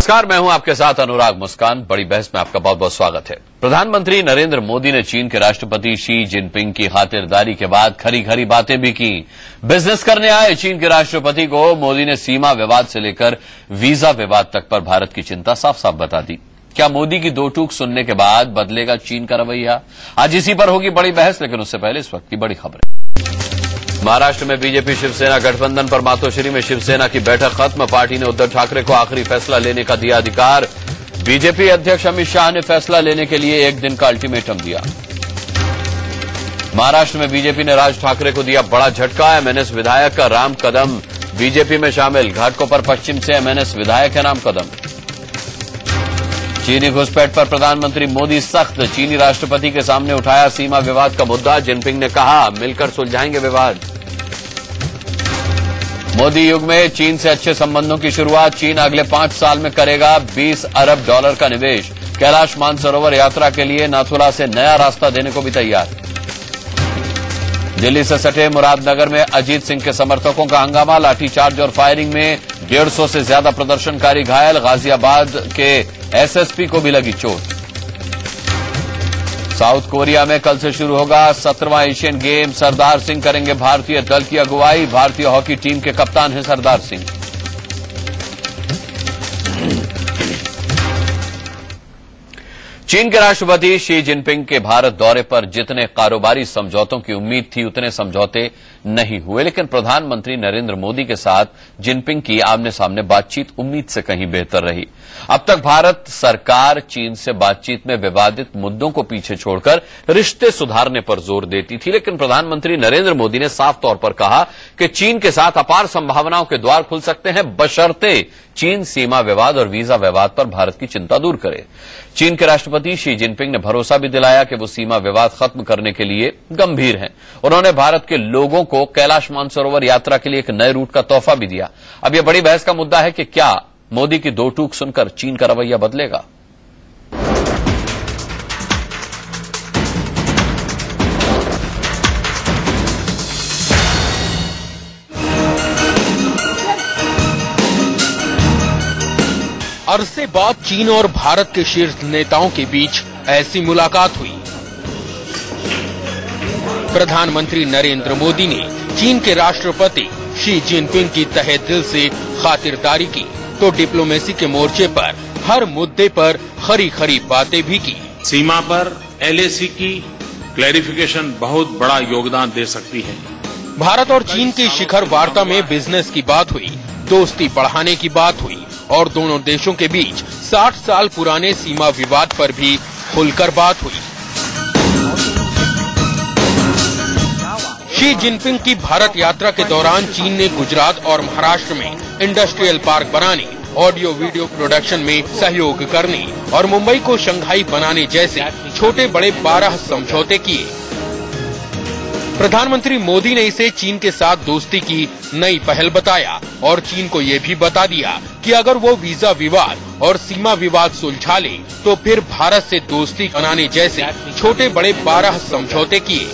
नमस्कार, मैं हूं आपके साथ अनुराग मुस्कान। बड़ी बहस में आपका बहुत बहुत स्वागत है। प्रधानमंत्री नरेंद्र मोदी ने चीन के राष्ट्रपति शी जिनपिंग की खातिरदारी के बाद खरी खरी बातें भी की। बिजनेस करने आए चीन के राष्ट्रपति को मोदी ने सीमा विवाद से लेकर वीजा विवाद तक पर भारत की चिंता साफ साफ बता दी। क्या मोदी की दो टूक सुनने के बाद बदलेगा चीन का रवैया? आज इसी पर होगी बड़ी बहस, लेकिन उससे पहले इस वक्त की बड़ी खबरें। महाराष्ट्र में बीजेपी शिवसेना गठबंधन पर मातोश्री में शिवसेना की बैठक खत्म। पार्टी ने उद्धव ठाकरे को आखिरी फैसला लेने का दिया अधिकार। बीजेपी अध्यक्ष अमित शाह ने फैसला लेने के लिए एक दिन का अल्टीमेटम दिया। महाराष्ट्र में बीजेपी ने राज ठाकरे को दिया बड़ा झटका। एमएनएस विधायक का राम कदम बीजेपी में शामिल। घाटकोपर पश्चिम से एमएनएस विधायक है राम कदम। चीनी घुसपैठ पर प्रधानमंत्री मोदी सख्त। चीनी राष्ट्रपति के सामने उठाया सीमा विवाद का मुद्दा। जिनपिंग ने कहा मिलकर सुलझाएंगे विवाद। मोदी युग में चीन से अच्छे संबंधों की शुरुआत। चीन अगले 5 साल में करेगा $20 अरब का निवेश। कैलाश मानसरोवर यात्रा के लिए नाथुला से नया रास्ता देने को भी तैयार। दिल्ली से सटे मुरादनगर में अजीत सिंह के समर्थकों का हंगामा। लाठीचार्ज और फायरिंग में 150 से ज्यादा प्रदर्शनकारी घायल। गाजियाबाद के एसएसपी को भी लगी चोट। साउथ कोरिया में कल से शुरू होगा 17वां एशियन गेम। सरदार सिंह करेंगे भारतीय दल की अगुवाई। भारतीय हॉकी टीम के कप्तान हैं सरदार सिंह। चीन के राष्ट्रपति शी जिनपिंग के भारत दौरे पर जितने कारोबारी समझौतों की उम्मीद थी उतने समझौते नहीं हुए, लेकिन प्रधानमंत्री नरेंद्र मोदी के साथ जिनपिंग की आमने सामने बातचीत उम्मीद से कहीं बेहतर रही। अब तक भारत सरकार चीन से बातचीत में विवादित मुद्दों को पीछे छोड़कर रिश्ते सुधारने पर जोर देती थी, लेकिन प्रधानमंत्री नरेंद्र मोदी ने साफ तौर पर कहा कि चीन के साथ अपार संभावनाओं के द्वार खुल सकते हैं, बशर्ते चीन सीमा विवाद और वीजा विवाद पर भारत की चिंता दूर करे। चीन के राष्ट्रपति शी जिनपिंग ने भरोसा भी दिलाया कि वो सीमा विवाद खत्म करने के लिए गंभीर हैं। उन्होंने भारत के लोगों को कैलाश मानसरोवर यात्रा के लिए एक नए रूट का तोहफा भी दिया। अब यह बड़ी बहस का मुद्दा है कि क्या मोदी की दो टूक सुनकर चीन का रवैया बदलेगा? अरसे बाद चीन और भारत के शीर्ष नेताओं के बीच ऐसी मुलाकात हुई। प्रधानमंत्री नरेंद्र मोदी ने चीन के राष्ट्रपति शी जिनपिंग की तहे दिल से खातिरदारी की, तो डिप्लोमेसी के मोर्चे पर हर मुद्दे पर खरी खरी बातें भी की। सीमा पर एलएसी की क्लैरिफिकेशन बहुत बड़ा योगदान दे सकती है। भारत और चीन की शिखर वार्ता में बिजनेस की बात हुई, दोस्ती बढ़ाने की बात हुई और दोनों देशों के बीच 60 साल पुराने सीमा विवाद पर भी खुलकर बात हुई। शी जिनपिंग की भारत यात्रा के दौरान चीन ने गुजरात और महाराष्ट्र में इंडस्ट्रियल पार्क बनाने, ऑडियो वीडियो प्रोडक्शन में सहयोग करने और मुंबई को शंघाई बनाने जैसे छोटे बड़े 12 समझौते किए। प्रधानमंत्री मोदी ने इसे चीन के साथ दोस्ती की नई पहल बताया और चीन को ये भी बता दिया कि अगर वो वीजा विवाद और सीमा विवाद सुलझा ले तो फिर भारत से दोस्ती बनाने जैसे छोटे बड़े 12 समझौते किए।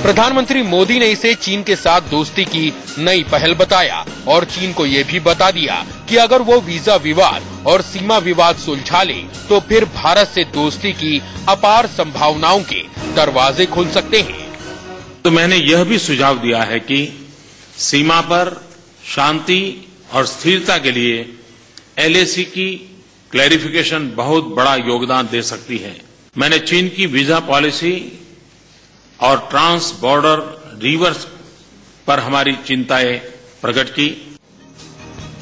प्रधानमंत्री मोदी ने इसे चीन के साथ दोस्ती की नई पहल बताया और चीन को ये भी बता दिया कि अगर वो वीजा विवाद और सीमा विवाद सुलझा ले तो फिर भारत से दोस्ती की अपार संभावनाओं के दरवाजे खुल सकते हैं। तो मैंने यह भी सुझाव दिया है कि सीमा पर शांति और स्थिरता के लिए एलएसी की क्लैरिफिकेशन बहुत बड़ा योगदान दे सकती है। मैंने चीन की वीजा पॉलिसी और ट्रांस बॉर्डर रिवर्स पर हमारी चिंताएं प्रकट की।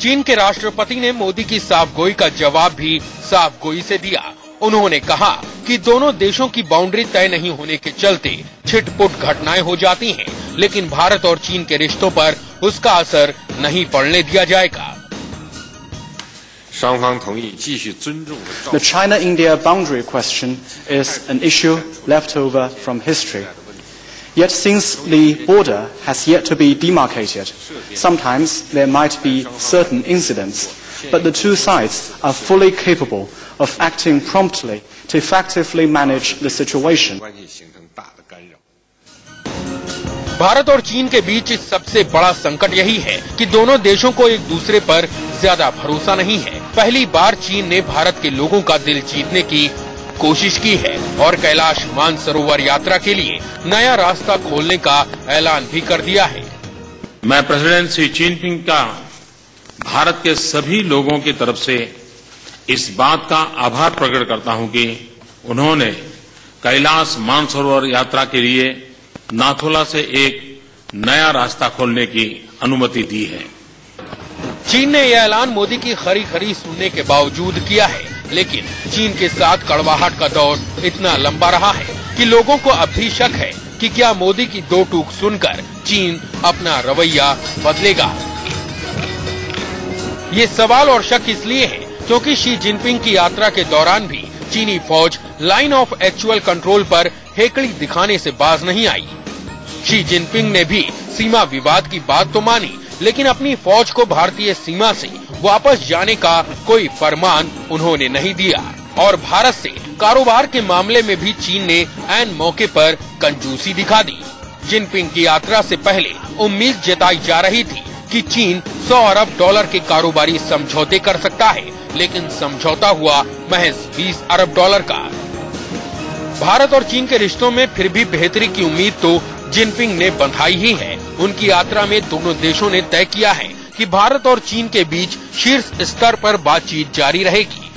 चीन के राष्ट्रपति ने मोदी की साफगोई का जवाब भी साफगोई से दिया। उन्होंने कहा कि दोनों देशों की बाउंड्री तय नहीं होने के चलते छिटपुट घटनाएं हो जाती हैं, लेकिन भारत और चीन के रिश्तों पर उसका असर नहीं पड़ने दिया जाएगा। The China-India boundary question is an issue left over from history. Yet since the border has yet to be demarcated, sometimes there might be certain incidents, but the two sides are fully capable of acting promptly to effectively manage the situation. Bharat और चीन के बीच सबसे बड़ा संकट यही है कि दोनों देशों को एक दूसरे पर ज्यादा भरोसा नहीं है। पहली बार चीन ने भारत के लोगों का दिल जीतने की कोशिश की है और कैलाश मानसरोवर यात्रा के लिए नया रास्ता खोलने का ऐलान भी कर दिया है। मैं प्रेसिडेंट शी जिनपिंग का भारत के सभी लोगों की तरफ से इस बात का आभार प्रकट करता हूं कि उन्होंने कैलाश मानसरोवर यात्रा के लिए नाथुला से एक नया रास्ता खोलने की अनुमति दी है। चीन ने यह ऐलान मोदी की खरी खरी सुनने के बावजूद किया है, लेकिन चीन के साथ कड़वाहट का दौर इतना लंबा रहा है कि लोगों को अब भी शक है कि क्या मोदी की दो टूक सुनकर चीन अपना रवैया बदलेगा। ये सवाल और शक इसलिए है क्योंकि शी जिनपिंग की यात्रा के दौरान भी चीनी फौज लाइन ऑफ एक्चुअल कंट्रोल पर हेकड़ी दिखाने से बाज नहीं आई। शी जिनपिंग ने भी सीमा विवाद की बात तो मानी, लेकिन अपनी फौज को भारतीय सीमा से वापस जाने का कोई फरमान उन्होंने नहीं दिया और भारत से कारोबार के मामले में भी चीन ने ऐन मौके पर कंजूसी दिखा दी। जिनपिंग की यात्रा से पहले उम्मीद जताई जा रही थी कि चीन 100 अरब डॉलर के कारोबारी समझौते कर सकता है, लेकिन समझौता हुआ महज 20 अरब डॉलर का। भारत और चीन के रिश्तों में फिर भी बेहतरी की उम्मीद तो जिनपिंग ने बंधाई ही है। उनकी यात्रा में दोनों देशों ने तय किया है कि भारत और चीन के बीच शीर्ष स्तर पर बातचीत जारी रहेगी।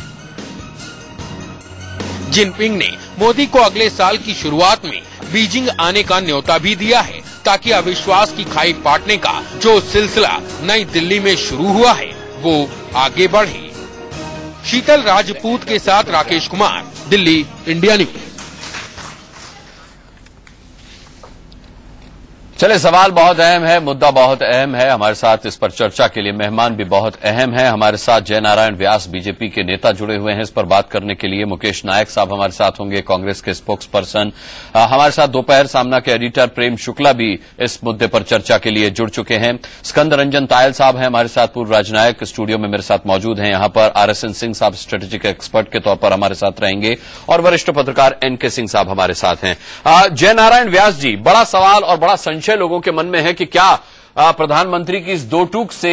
जिनपिंग ने मोदी को अगले साल की शुरुआत में बीजिंग आने का न्योता भी दिया है, ताकि अविश्वास की खाई पाटने का जो सिलसिला नई दिल्ली में शुरू हुआ है वो आगे बढ़े। शीतल राजपूत के साथ राकेश कुमार, दिल्ली, इंडिया न्यूज। चले, सवाल बहुत अहम है, मुद्दा बहुत अहम है। हमारे साथ इस पर चर्चा के लिए मेहमान भी बहुत अहम है। हमारे साथ जयनारायण व्यास बीजेपी के नेता जुड़े हुए हैं इस पर बात करने के लिए। मुकेश नायक साहब हमारे साथ होंगे, कांग्रेस के स्पोक्स पर्सन। हमारे साथ दोपहर सामना के एडिटर प्रेम शुक्ला भी इस मुद्दे पर चर्चा के लिए जुड़ चुके हैं। स्कंद रंजन तायल साहब हैं हमारे साथ, पूर्व राजनायक, स्टूडियो में मेरे साथ मौजूद हैं। यहां पर RSN सिंह साहब स्ट्रेटेजिक एक्सपर्ट के तौर पर हमारे साथ रहेंगे और वरिष्ठ पत्रकार NK सिंह साहब हमारे साथ हैं। जयनारायण व्यास जी, बड़ा सवाल और बड़ा संशय लोगों के मन में है कि क्या प्रधानमंत्री की इस दो टूक से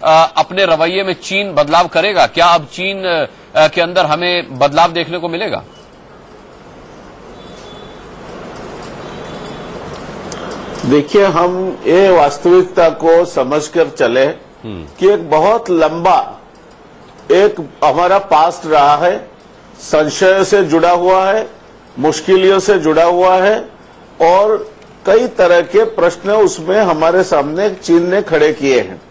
अपने रवैये में चीन बदलाव करेगा? क्या अब चीन के अंदर हमें बदलाव देखने को मिलेगा? देखिए, हम ये वास्तविकता को समझकर चले कि एक बहुत लंबा एक हमारा पास्ट रहा है, संशय से जुड़ा हुआ है, मुश्किलों से जुड़ा हुआ है और कई तरह के प्रश्न उसमें हमारे सामने चीन ने खड़े किए हैं।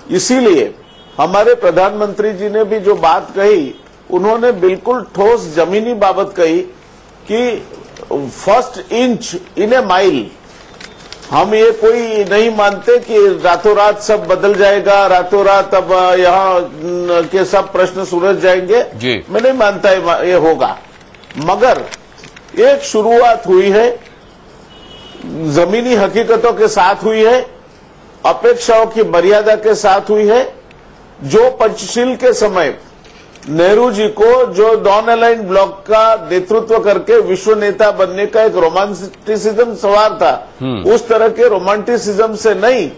इसीलिए हमारे प्रधानमंत्री जी ने भी जो बात कही, उन्होंने बिल्कुल ठोस जमीनी बाबत कही कि first inch in A mile. हम ये कोई नहीं मानते कि रातों रात सब बदल जाएगा, रातों रात अब यहाँ के सब प्रश्न सुलझ जाएंगे जी। मैं नहीं मानता ये होगा, मगर एक शुरुआत हुई है, जमीनी हकीकतों के साथ हुई है, अपेक्षाओं की मर्यादा के साथ हुई है। जो पंचशील के समय नेहरू जी को जो नॉन अलाइंड ब्लॉक का नेतृत्व करके विश्व नेता बनने का एक रोमांटिसिज्म सवार था, उस तरह के रोमांटिसिज्म से नहीं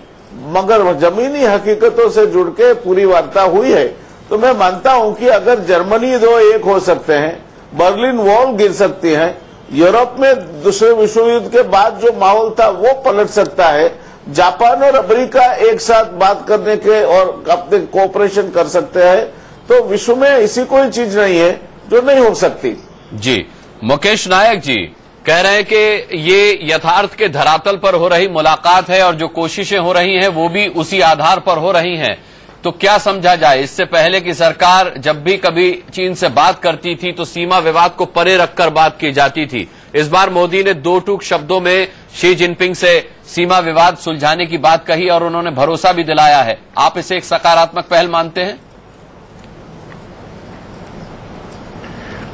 मगर जमीनी हकीकतों से जुड़ के पूरी वार्ता हुई है। तो मैं मानता हूं कि अगर जर्मनी दो एक हो सकते हैं, बर्लिन वॉल गिर सकती है, यूरोप में दूसरे विश्व युद्ध के बाद जो माहौल था वो पलट सकता है, जापान और अमेरिका एक साथ बात करने के और अपने कोऑपरेशन कर सकते हैं, तो विश्व में ऐसी कोई चीज नहीं है जो नहीं हो सकती। जी, मुकेश नायक जी कह रहे हैं कि ये यथार्थ के धरातल पर हो रही मुलाकात है और जो कोशिशें हो रही हैं वो भी उसी आधार पर हो रही हैं। तो क्या समझा जाए? इससे पहले की सरकार जब भी कभी चीन से बात करती थी तो सीमा विवाद को परे रखकर बात की जाती थी। इस बार मोदी ने दो टूक शब्दों में शी जिनपिंग से सीमा विवाद सुलझाने की बात कही और उन्होंने भरोसा भी दिलाया है। आप इसे एक सकारात्मक पहल मानते हैं?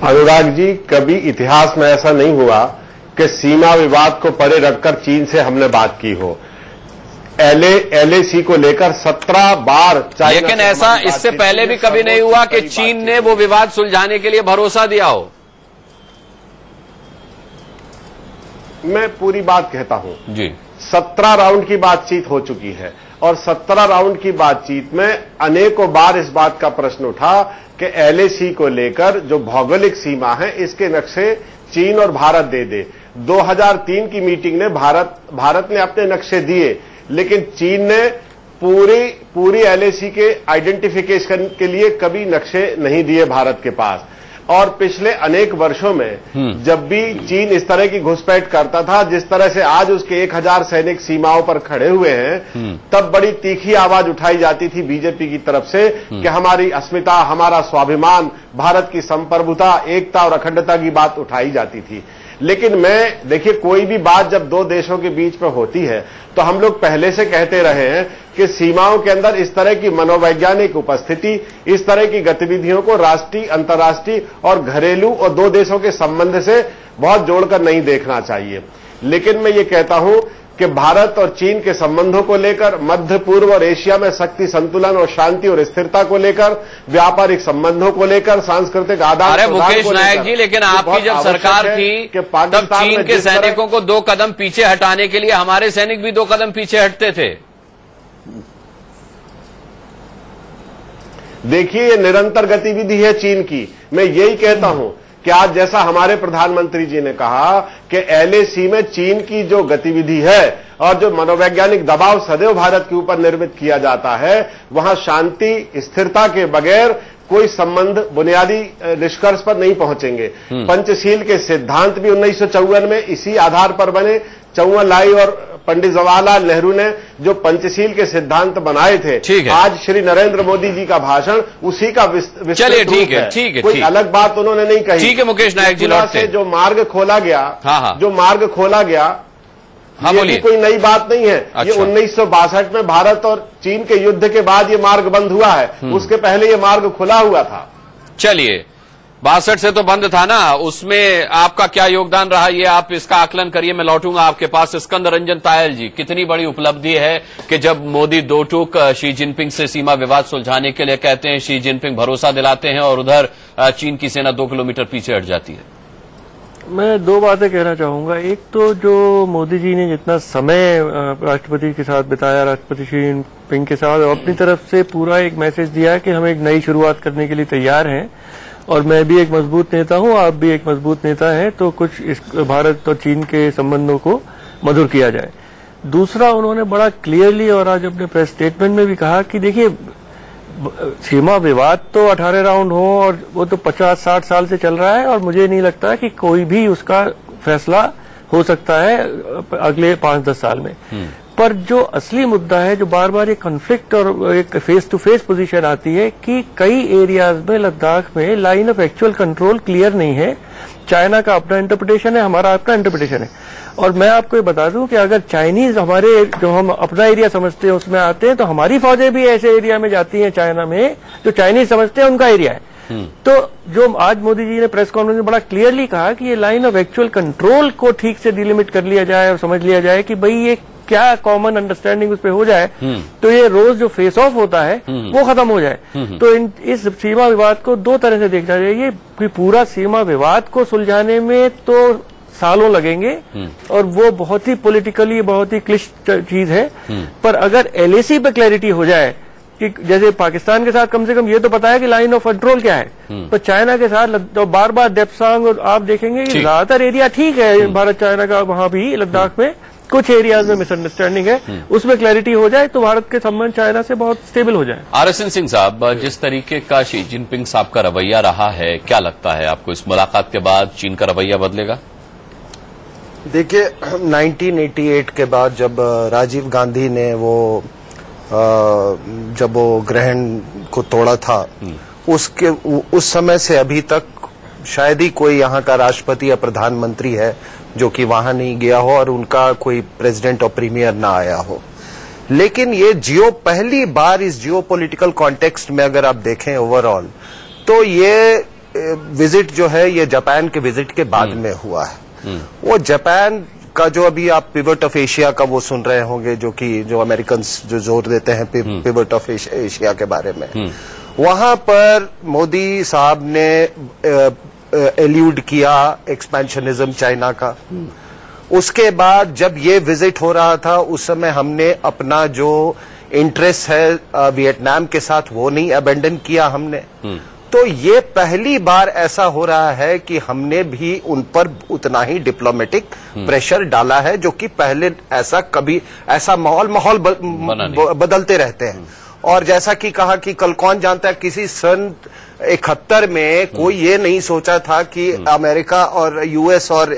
अनुराग जी, कभी इतिहास में ऐसा नहीं हुआ कि सीमा विवाद को परे रखकर चीन से हमने बात की हो। LAC को लेकर 17 बार, लेकिन ऐसा इससे पहले भी कभी नहीं हुआ कि चीन ने वो विवाद सुलझाने के लिए भरोसा दिया हो। मैं पूरी बात कहता हूं जी। 17 राउंड की बातचीत हो चुकी है। और 17 राउंड की बातचीत में अनेकों बार इस बात का प्रश्न उठा कि एलएसी को लेकर जो भौगोलिक सीमा है इसके नक्शे चीन और भारत दे दे। 2003 की मीटिंग ने भारत ने अपने नक्शे दिए, लेकिन चीन ने पूरी एलएसी के आइडेंटिफिकेशन के लिए कभी नक्शे नहीं दिए भारत के पास। और पिछले अनेक वर्षों में जब भी चीन इस तरह की घुसपैठ करता था, जिस तरह से आज उसके 1000 सैनिक सीमाओं पर खड़े हुए हैं, तब बड़ी तीखी आवाज उठाई जाती थी बीजेपी की तरफ से कि हमारी अस्मिता, हमारा स्वाभिमान, भारत की संप्रभुता, एकता और अखंडता की बात उठाई जाती थी। लेकिन देखिए, कोई भी बात जब दो देशों के बीच में होती है तो हम लोग पहले से कहते रहे हैं कि सीमाओं के अंदर इस तरह की मनोवैज्ञानिक उपस्थिति, इस तरह की गतिविधियों को राष्ट्रीय, अंतर्राष्ट्रीय और घरेलू और दो देशों के संबंध से बहुत जोड़कर नहीं देखना चाहिए। लेकिन मैं ये कहता हूं कि भारत और चीन के संबंधों को लेकर, मध्य पूर्व और एशिया में शक्ति संतुलन और शांति और स्थिरता को लेकर, व्यापारिक संबंधों को लेकर, सांस्कृतिक आदान अरे मुकेश नायक जी, लेकिन आपकी जब सरकार थी तब चीन के सैनिकों को 2 कदम पीछे हटाने के लिए हमारे सैनिक भी 2 कदम पीछे हटते थे। देखिए, ये निरंतर गतिविधि है चीन की। मैं यही कहता हूं कि आज जैसा हमारे प्रधानमंत्री जी ने कहा कि एलएसी में चीन की जो गतिविधि है और जो मनोवैज्ञानिक दबाव सदैव भारत के ऊपर निर्मित किया जाता है, वहां शांति, स्थिरता के बगैर कोई संबंध बुनियादी निष्कर्ष पर नहीं पहुंचेंगे। पंचशील के सिद्धांत भी 1954 में इसी आधार पर बने। चौवन-लाई और पंडित जवाहरलाल नेहरू ने जो पंचशील के सिद्धांत बनाए थे, आज श्री नरेंद्र मोदी जी का भाषण उसी का विस्तृत रूप है। ठीक है, कोई अलग बात उन्होंने नहीं कही। ठीक है मुकेश नायक जी, से जो मार्ग खोला गया, ये भी कोई नई बात नहीं है। ये 1962 में भारत और चीन के युद्ध के बाद ये मार्ग बंद हुआ है, उसके पहले ये मार्ग खुला हुआ था। चलिए, 62 से तो बंद था ना, उसमें आपका क्या योगदान रहा, ये आप इसका आकलन करिए। मैं लौटूंगा आपके पास। स्कंद रंजन तायल जी, कितनी बड़ी उपलब्धि है कि जब मोदी 2 टूक शी जिनपिंग से सीमा विवाद सुलझाने के लिए कहते हैं, शी जिनपिंग भरोसा दिलाते हैं और उधर चीन की सेना 2 किलोमीटर पीछे हट जाती है। मैं 2 बातें कहना चाहूंगा। एक तो जो मोदी जी ने जितना समय राष्ट्रपति के साथ बिताया, राष्ट्रपति शी जिनपिंग के साथ, और अपनी तरफ से पूरा एक मैसेज दिया कि हम एक नई शुरुआत करने के लिए तैयार हैं और मैं भी एक मजबूत नेता हूं, आप भी एक मजबूत नेता हैं, तो कुछ इस भारत और चीन के संबंधों को मधुर किया जाए। दूसरा, उन्होंने बड़ा क्लियरली और आज अपने प्रेस स्टेटमेंट में भी कहा कि देखिए, सीमा विवाद तो 18 राउंड हो और वो तो 50-60 साल से चल रहा है और मुझे नहीं लगता कि कोई भी उसका फैसला हो सकता है अगले 5-10 साल में। पर जो असली मुद्दा है, जो बार बार एक कॉन्फ्लिक्ट और एक फेस टू फेस पोजीशन आती है कि कई एरियाज में, लद्दाख में line of actual control clear नहीं है। चाइना का अपना इंटरप्रिटेशन है, हमारा अपना इंटरप्रिटेशन है। और मैं आपको ये बता दूं कि अगर चाइनीज हमारे जो हम अपना एरिया समझते हैं उसमें आते हैं, तो हमारी फौजें भी ऐसे एरिया में जाती हैं चाइना में जो चाइनीज समझते हैं उनका एरिया है। तो जो आज मोदी जी ने प्रेस कॉन्फ्रेंस में बड़ा क्लियरली कहा कि ये लाइन ऑफ एक्चुअल कंट्रोल को ठीक से डिलिमिट कर लिया जाए और समझ लिया जाए कि भाई ये क्या कॉमन अंडरस्टैंडिंग उस पर हो जाए, तो ये रोज जो फेस ऑफ होता है वो खत्म हो जाए। तो इस सीमा विवाद को 2 तरह से देखना चाहिए कि पूरा सीमा विवाद को सुलझाने में तो सालों लगेंगे और वो बहुत ही पॉलिटिकली बहुत ही क्लिष्ट चीज है। पर अगर एलएसी पे क्लैरिटी हो जाए कि जैसे पाकिस्तान के साथ कम से कम ये तो पता है कि लाइन ऑफ कंट्रोल क्या है, तो चाइना के साथ तो बार बार डेप्सांग और आप देखेंगे कि ज्यादातर एरिया ठीक है भारत चाइना का, वहां भी लद्दाख में कुछ एरियाज में मिसअंडरस्टैंडिंग है, उसमें क्लैरिटी हो जाए तो भारत के संबंध चाइना से बहुत स्टेबल हो जाए। आरएसएन सिंह साहब, जिस तरीके का शी जिनपिंग साहब का रवैया रहा है, क्या लगता है आपको इस मुलाकात के बाद चीन का रवैया बदलेगा? देखिए, 1988 के बाद जब राजीव गांधी ने जब वो ग्रहण को तोड़ा था, उस समय से अभी तक शायद ही कोई यहाँ का राष्ट्रपति या प्रधानमंत्री है जो कि वहां नहीं गया हो और उनका कोई प्रेसिडेंट और प्रीमियर ना आया हो। लेकिन ये पहली बार इस जियोपॉलिटिकल कॉन्टेक्स्ट में अगर आप देखें ओवरऑल, तो ये विजिट जो है ये जापान के विजिट के बाद में हुआ है। वो जापान का जो अभी आप पिवट ऑफ एशिया का वो सुन रहे होंगे, जो अमेरिकन जो जोर देते हैं पिवट ऑफ एशिया के बारे में, वहां पर मोदी साहब ने एल्यूड किया एक्सपेंशनिज्म चाइना का। उसके बाद जब ये विजिट हो रहा था, उस समय हमने अपना जो इंटरेस्ट है वियतनाम के साथ, वो नहीं अबेंडन किया हमने। तो ये पहली बार ऐसा हो रहा है कि हमने भी उन पर उतना ही डिप्लोमेटिक प्रेशर डाला है, जो कि पहले ऐसा कभी ऐसा माहौल बदलते रहते हैं। और जैसा कि कहा कि कल कौन जानता है, किसी सन 71 में कोई ये नहीं सोचा था कि अमेरिका और यूएस और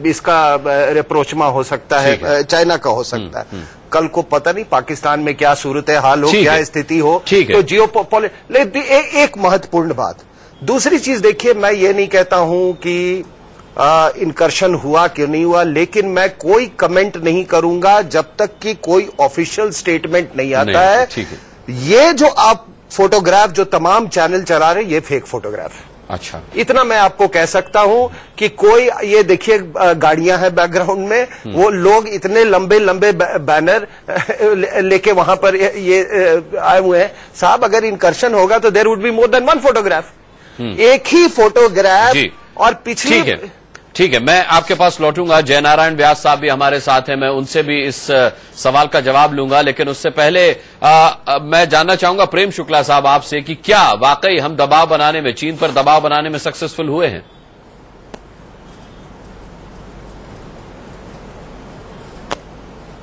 इसका रिप्रोचमा हो सकता है, चाइना का हो सकता है। कल को पता नहीं पाकिस्तान में क्या सूरत हाल हो, क्या स्थिति हो। तो एक महत्वपूर्ण बात। दूसरी चीज देखिए, मैं ये नहीं कहता हूं कि इनकर्शन हुआ क्यों नहीं हुआ, लेकिन मैं कोई कमेंट नहीं करूंगा जब तक कि कोई ऑफिशियल स्टेटमेंट नहीं आता है। ये जो आप फोटोग्राफ जो तमाम चैनल चला रहे हैं, ये फेक फोटोग्राफ है। अच्छा, इतना मैं आपको कह सकता हूं कि कोई, ये देखिए गाड़ियां हैं बैकग्राउंड में, वो लोग इतने लंबे लंबे बैनर लेके वहां पर ये आए हुए हैं। साहब, अगर इनकर्शन होगा तो there would be more than one photograph. एक ही फोटोग्राफ और पिछली। ठीक है, मैं आपके पास लौटूंगा। जयनारायण व्यास साहब भी हमारे साथ हैं, मैं उनसे भी इस सवाल का जवाब लूंगा, लेकिन उससे पहले मैं जानना चाहूंगा प्रेम शुक्ला साहब आपसे कि क्या वाकई हम दबाव बनाने में, चीन पर दबाव बनाने में सक्सेसफुल हुए हैं?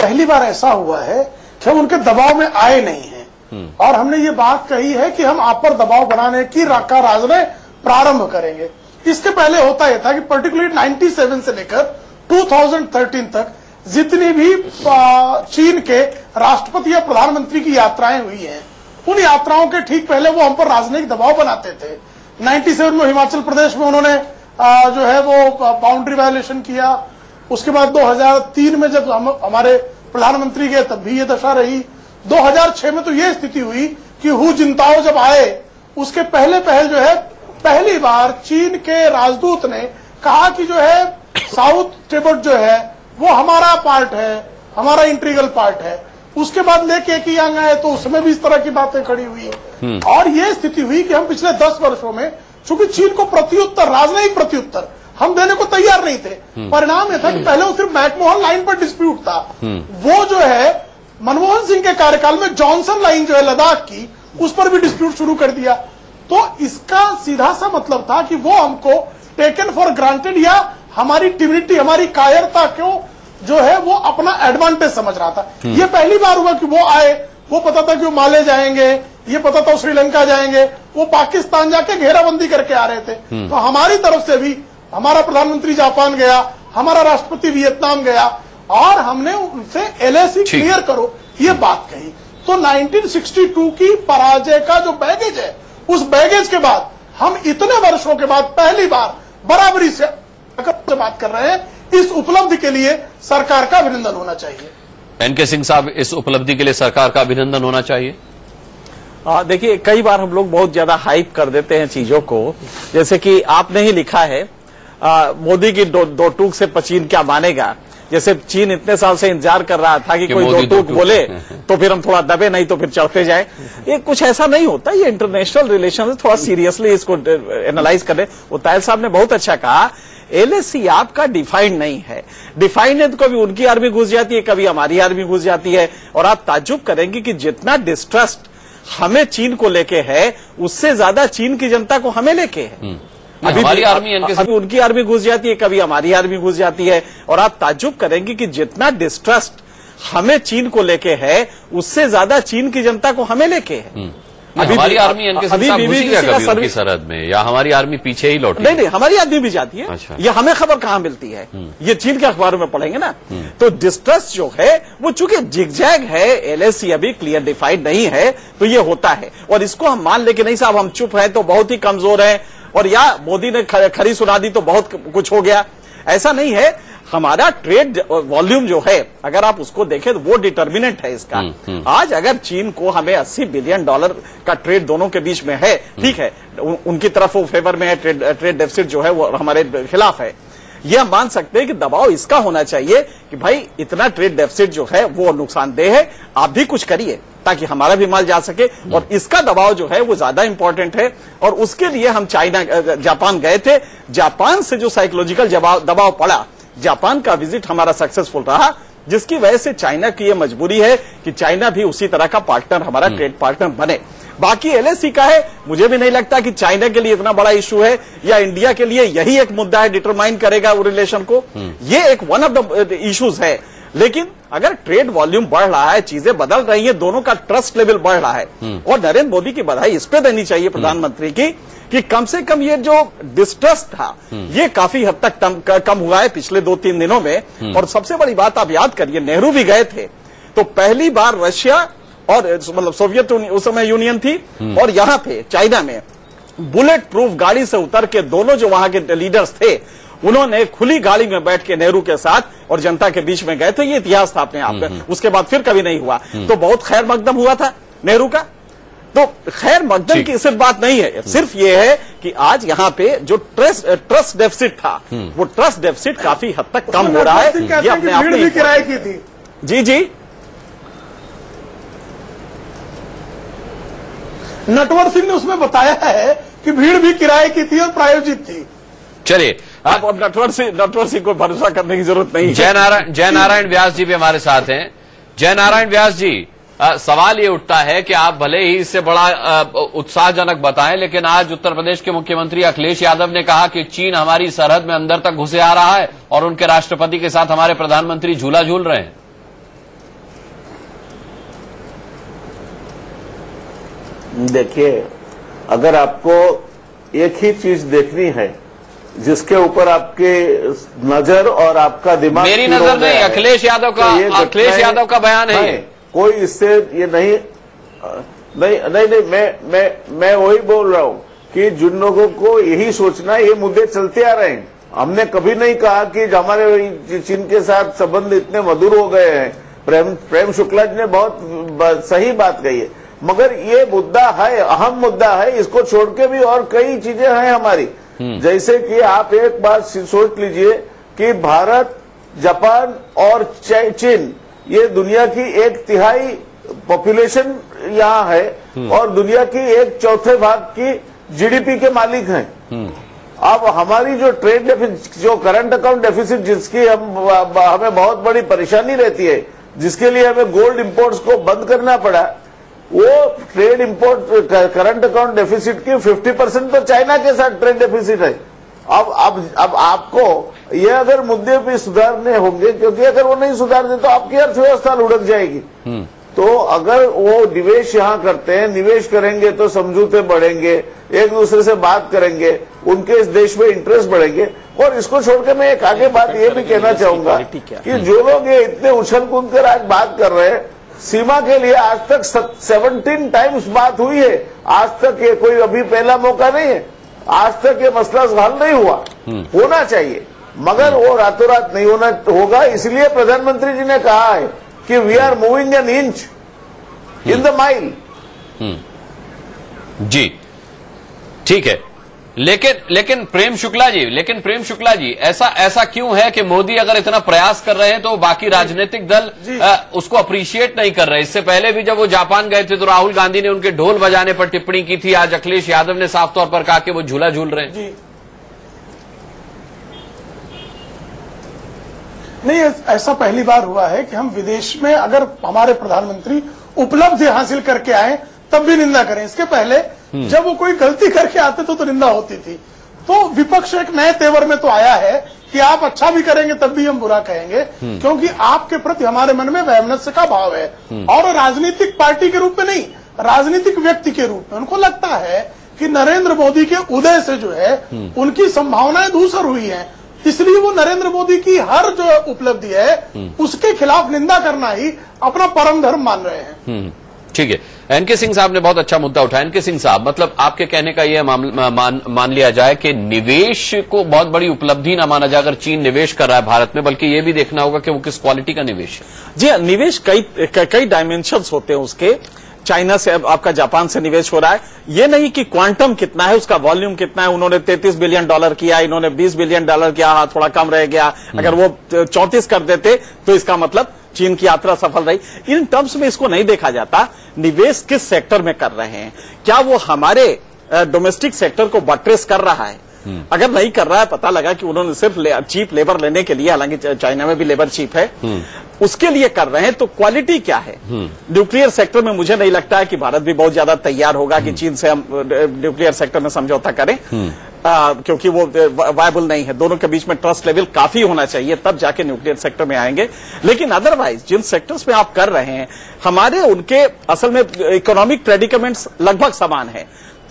पहली बार ऐसा हुआ है कि हम उनके दबाव में आए नहीं हैं, और हमने ये बात कही है कि हम आप पर दबाव बनाने की राजने प्रारंभ करेंगे। इसके पहले होता यह था कि पर्टिकुलरली 97 से लेकर 2013 तक जितनी भी चीन के राष्ट्रपति या प्रधानमंत्री की यात्राएं हुई हैं, उन यात्राओं के ठीक पहले वो हम पर राजनीतिक दबाव बनाते थे। 97 में हिमाचल प्रदेश में उन्होंने जो है वो बाउंड्री वायलेशन किया। उसके बाद 2003 में जब हमारे प्रधानमंत्री गए तब भी ये दशा रही। 2006 में तो ये स्थिति हुई कि हु जिनताओ जब आए, उसके पहले जो है पहली बार चीन के राजदूत ने कहा कि जो है साउथ तिब्बत जो है वो हमारा पार्ट है, हमारा इंटीग्रल पार्ट है। उसके बाद लेके कि यांग आए तो उसमें भी इस तरह की बातें खड़ी हुई, और ये स्थिति हुई कि हम पिछले 10 वर्षों में, चूंकि चीन को प्रत्युत्तर, राजनयिक प्रत्युत्तर हम देने को तैयार नहीं थे। परिणाम यह था कि पहले वो सिर्फ मैकमोहन लाइन पर डिस्प्यूट था, वो जो है मनमोहन सिंह के कार्यकाल में जॉनसन लाइन जो है लद्दाख की, उस पर भी डिस्प्यूट शुरू कर दिया। तो इसका सीधा सा मतलब था कि वो हमको टेकन फॉर ग्रांटेड या हमारी टिमिनिटी, हमारी कायरता को जो है वो अपना एडवांटेज समझ रहा था। ये पहली बार हुआ कि वो आए, वो पता था कि वो माले जाएंगे, ये पता था वो श्रीलंका जाएंगे, वो पाकिस्तान जाके घेराबंदी करके आ रहे थे। तो हमारी तरफ से भी हमारा प्रधानमंत्री जापान गया, हमारा राष्ट्रपति वियतनाम गया, और हमने उनसे LAC क्लियर करो ये बात कही। तो 1962 की पराजय का जो बैगेज है, उस बैगेज के बाद हम इतने वर्षों के बाद पहली बार बराबरी से बात कर रहे हैं। इस उपलब्धि के लिए सरकार का अभिनंदन होना चाहिए। एनके सिंह साहब, इस उपलब्धि के लिए सरकार का अभिनंदन होना चाहिए। देखिए, कई बार हम लोग बहुत ज्यादा हाइप कर देते हैं चीजों को, जैसे कि आपने ही लिखा है मोदी की दो टूक से चीन क्या मानेगा। जैसे चीन इतने साल से इंतजार कर रहा था कि कोई दो टूक बोले तो फिर हम थोड़ा दबे, नहीं तो फिर चढ़ते जाए। ये कुछ ऐसा नहीं होता, ये इंटरनेशनल रिलेशन थोड़ा सीरियसली इसको एनालाइज करें। वो तायल साहब ने बहुत अच्छा कहा, LAC आपका डिफाइंड नहीं है। डिफाइंड है तो कभी उनकी आर्मी घुस जाती है, कभी हमारी आर्मी घुस जाती है, और आप ताज्जुब करेंगे कि जितना डिस्ट्रस्ट हमें चीन को लेके है, उससे ज्यादा चीन की जनता को हमें लेके है। अभी हमारी आर्मी अभी उनकी आर्मी घुस जाती है, कभी हमारी आर्मी घुस जाती है, और आप ताज्जुब करेंगे कि जितना डिस्ट्रस्ट हमें चीन को लेके है, उससे ज्यादा चीन की जनता को हमें लेके है। हमारी आर्मी अभी उनकी सरहद में, या हमारी आर्मी पीछे ही लौटी? नहीं, हमारी आर्मी भी जाती है। अच्छा। ये हमें खबर कहां मिलती है, ये चीन के अखबारों में पढ़ेंगे ना। तो डिस्ट्रस्ट जो है वो चूंकि जिगजैग है, LAC अभी क्लियर डिफाइंड नहीं है, तो ये होता है। और इसको हम मान ले कि नहीं साहब हम चुप है तो बहुत ही कमजोर है, और या मोदी ने खरी सुना दी तो बहुत कुछ हो गया, ऐसा नहीं है। हमारा ट्रेड वॉल्यूम जो है, अगर आप उसको देखें तो वो डिटर्मिनेंट है इसका। आज अगर चीन को हमें $80 बिलियन का ट्रेड दोनों के बीच में है, ठीक है, उनकी तरफ वो फेवर में है, ट्रेड डेफिसिट जो है वो हमारे खिलाफ है, ये हम मान सकते हैं कि दबाव इसका होना चाहिए कि भाई इतना ट्रेड डेफिसिट जो है वो नुकसानदेह है, आप भी कुछ करिए ताकि हमारा भी माल जा सके। और इसका दबाव जो है वो ज्यादा इंपॉर्टेंट है, और उसके लिए हम जापान गए थे। जापान से जो साइकोलॉजिकल दबाव पड़ा, जापान का विजिट हमारा सक्सेसफुल रहा। जिसकी वजह से चाइना की यह मजबूरी है कि चाइना भी उसी तरह का पार्टनर, हमारा ट्रेड पार्टनर बने। बाकी एलएसी का है, मुझे भी नहीं लगता कि चाइना के लिए इतना बड़ा इशू है या इंडिया के लिए यही एक मुद्दा है, डिटरमाइन करेगा वो रिलेशन को। ये एक वन ऑफ द इश्यूज है। लेकिन अगर ट्रेड वॉल्यूम बढ़ रहा है, चीजें बदल रही हैं, दोनों का ट्रस्ट लेवल बढ़ रहा है, और नरेंद्र मोदी की बधाई इस पे देनी चाहिए प्रधानमंत्री की कि कम से कम ये जो डिस्ट्रस्ट था ये काफी हद तक कम हुआ है पिछले 2-3 दिनों में। और सबसे बड़ी बात आप याद करिए, नेहरू भी गए थे तो पहली बार रशिया और मतलब सोवियत उस समय यूनियन थी और यहां पे चाइना में बुलेट प्रूफ गाड़ी से उतर के दोनों जो वहां के लीडर्स थे उन्होंने खुली गाड़ी में बैठ के नेहरू के साथ और जनता के बीच में गए थे। ये इतिहास था अपने आप में, उसके बाद फिर कभी नहीं हुआ। तो बहुत खैर मकदम हुआ था नेहरू का। तो खैर मकदम की सिर्फ बात नहीं है, सिर्फ ये है कि आज यहाँ पे जो ट्रस्ट डेफिसिट था वो ट्रस्ट डेफिसिट काफी हद तक कम हो रहा है। ये अपने आप में किराए की थी। जी जी, नटवर सिंह ने उसमें बताया है कि भीड़ भी किराए की थी और प्रायोजित थी। चलिए अब नटवर सिंह को भरोसा करने की जरूरत नहीं है। जय नारायण व्यास जी भी हमारे साथ हैं। जय नारायण व्यास जी, सवाल ये उठता है कि आप भले ही इससे बड़ा उत्साहजनक बताएं, लेकिन आज उत्तर प्रदेश के मुख्यमंत्री अखिलेश यादव ने कहा कि चीन हमारी सरहद में अंदर तक घुसे आ रहा है और उनके राष्ट्रपति के साथ हमारे प्रधानमंत्री झूला झूल रहे हैं। देखिए, अगर आपको एक ही चीज देखनी है जिसके ऊपर आपके नजर और आपका दिमाग, मेरी नजर नहीं, अखिलेश यादव का, अखिलेश यादव का बयान है ये। कोई इससे ये नहीं, मैं वही बोल रहा हूं कि जिन लोगों को यही सोचना है, ये मुद्दे चलते आ रहे हैं। हमने कभी नहीं कहा कि हमारे चीन के साथ संबंध इतने मधुर हो गए हैं। प्रेम शुक्ला जी ने बहुत सही बात कही है, मगर ये मुद्दा है, अहम मुद्दा है। इसको छोड़ के भी और कई चीजें हैं हमारी, जैसे कि आप एक बात सोच लीजिए कि भारत, जापान और चीन, ये दुनिया की 1/3 पॉपुलेशन यहाँ है और दुनिया की 1/4 भाग की जीडीपी के मालिक हैं। अब हमारी जो ट्रेड डेफिसिट, जो करंट अकाउंट डेफिसिट, जिसकी हमें बहुत बड़ी परेशानी रहती है, जिसके लिए हमें गोल्ड इंपोर्ट्स को बंद करना पड़ा, वो trade import current account deficit की 50% तो चाइना के साथ ट्रेड डेफिसिट है। अब आपको ये अगर मुद्दे पे सुधारने होंगे, क्योंकि अगर वो नहीं सुधारने तो आपकी अर्थव्यवस्था लुढ़क जाएगी। तो अगर वो निवेश यहाँ करते हैं, निवेश करेंगे तो समझौते बढ़ेंगे, एक दूसरे से बात करेंगे, उनके इस देश में इंटरेस्ट बढ़ेंगे। और इसको छोड़कर मैं एक आगे बात ये भी कहना चाहूंगा कि जो लोग ये इतने उछल कूद कर आज बात कर रहे हैं, सीमा के लिए आज तक 17 टाइम्स बात हुई है। आज तक ये कोई अभी पहला मौका नहीं है। आज तक ये मसला हल नहीं हुआ, होना चाहिए, मगर वो रातों रात नहीं होगा। इसलिए प्रधानमंत्री जी ने कहा है कि we are moving an inch in the mile. जी ठीक है, लेकिन प्रेम शुक्ला जी, ऐसा क्यों है कि मोदी अगर इतना प्रयास कर रहे हैं तो बाकी राजनीतिक दल उसको अप्रिशिएट नहीं कर रहे? इससे पहले भी जब वो जापान गए थे तो राहुल गांधी ने उनके ढोल बजाने पर टिप्पणी की थी। आज अखिलेश यादव ने साफ तौर पर कहा कि वो झूला झूल रहे हैं। जी नहीं, ऐसा पहली बार हुआ है कि हम विदेश में अगर हमारे प्रधानमंत्री उपलब्धि हासिल करके आए तब भी निंदा करें। इसके पहले जब वो कोई गलती करके आते तो निंदा होती थी। तो विपक्ष एक नए तेवर में तो आया है कि आप अच्छा भी करेंगे तब भी हम बुरा कहेंगे, क्योंकि आपके प्रति हमारे मन में वैमनस्य का भाव है। और राजनीतिक पार्टी के रूप में नहीं, राजनीतिक व्यक्ति के रूप में उनको लगता है कि नरेंद्र मोदी के उदय से जो है उनकी संभावनाएं धूसर हुई हैं, इसलिए वो नरेंद्र मोदी की हर जो उपलब्धि है उसके खिलाफ निंदा करना ही अपना परम धर्म मान रहे हैं। ठीक है, एनके सिंह साहब ने बहुत अच्छा मुद्दा उठाया। एनके सिंह साहब, मतलब आपके कहने का यह मान लिया जाए कि निवेश को बहुत बड़ी उपलब्धि ना माना जाए अगर चीन निवेश कर रहा है भारत में, बल्कि यह भी देखना होगा कि वो किस क्वालिटी का निवेश है। जी, निवेश कई डायमेंशंस होते हैं उसके। चाइना से अब आपका जापान से निवेश हो रहा है, ये नहीं कि क्वांटम कितना है, उसका वॉल्यूम कितना है। उन्होंने $33 बिलियन किया, इन्होंने $20 बिलियन किया, हाँ थोड़ा कम रह गया। अगर वो 34 कर देते तो इसका मतलब चीन की यात्रा सफल रही। इन टर्म्स में इसको नहीं देखा जाता निवेश किस सेक्टर में कर रहे हैं, क्या वो हमारे डोमेस्टिक सेक्टर को बट्रेस कर रहा है। अगर नहीं कर रहा है, पता लगा कि उन्होंने सिर्फ चीप लेबर लेने के लिए, हालांकि चाइना में भी लेबर चीप है, उसके लिए कर रहे हैं, तो क्वालिटी क्या है? न्यूक्लियर सेक्टर में मुझे नहीं लगता है कि भारत भी बहुत ज्यादा तैयार होगा कि चीन से हम न्यूक्लियर सेक्टर में समझौता करें, क्योंकि वो वायबल नहीं है। दोनों के बीच में ट्रस्ट लेवल काफी होना चाहिए, तब जाके न्यूक्लियर सेक्टर में आएंगे। लेकिन अदरवाइज जिन सेक्टर्स में आप कर रहे हैं, हमारे उनके असल में इकोनॉमिक प्रेडिकमेंट्स लगभग समान है।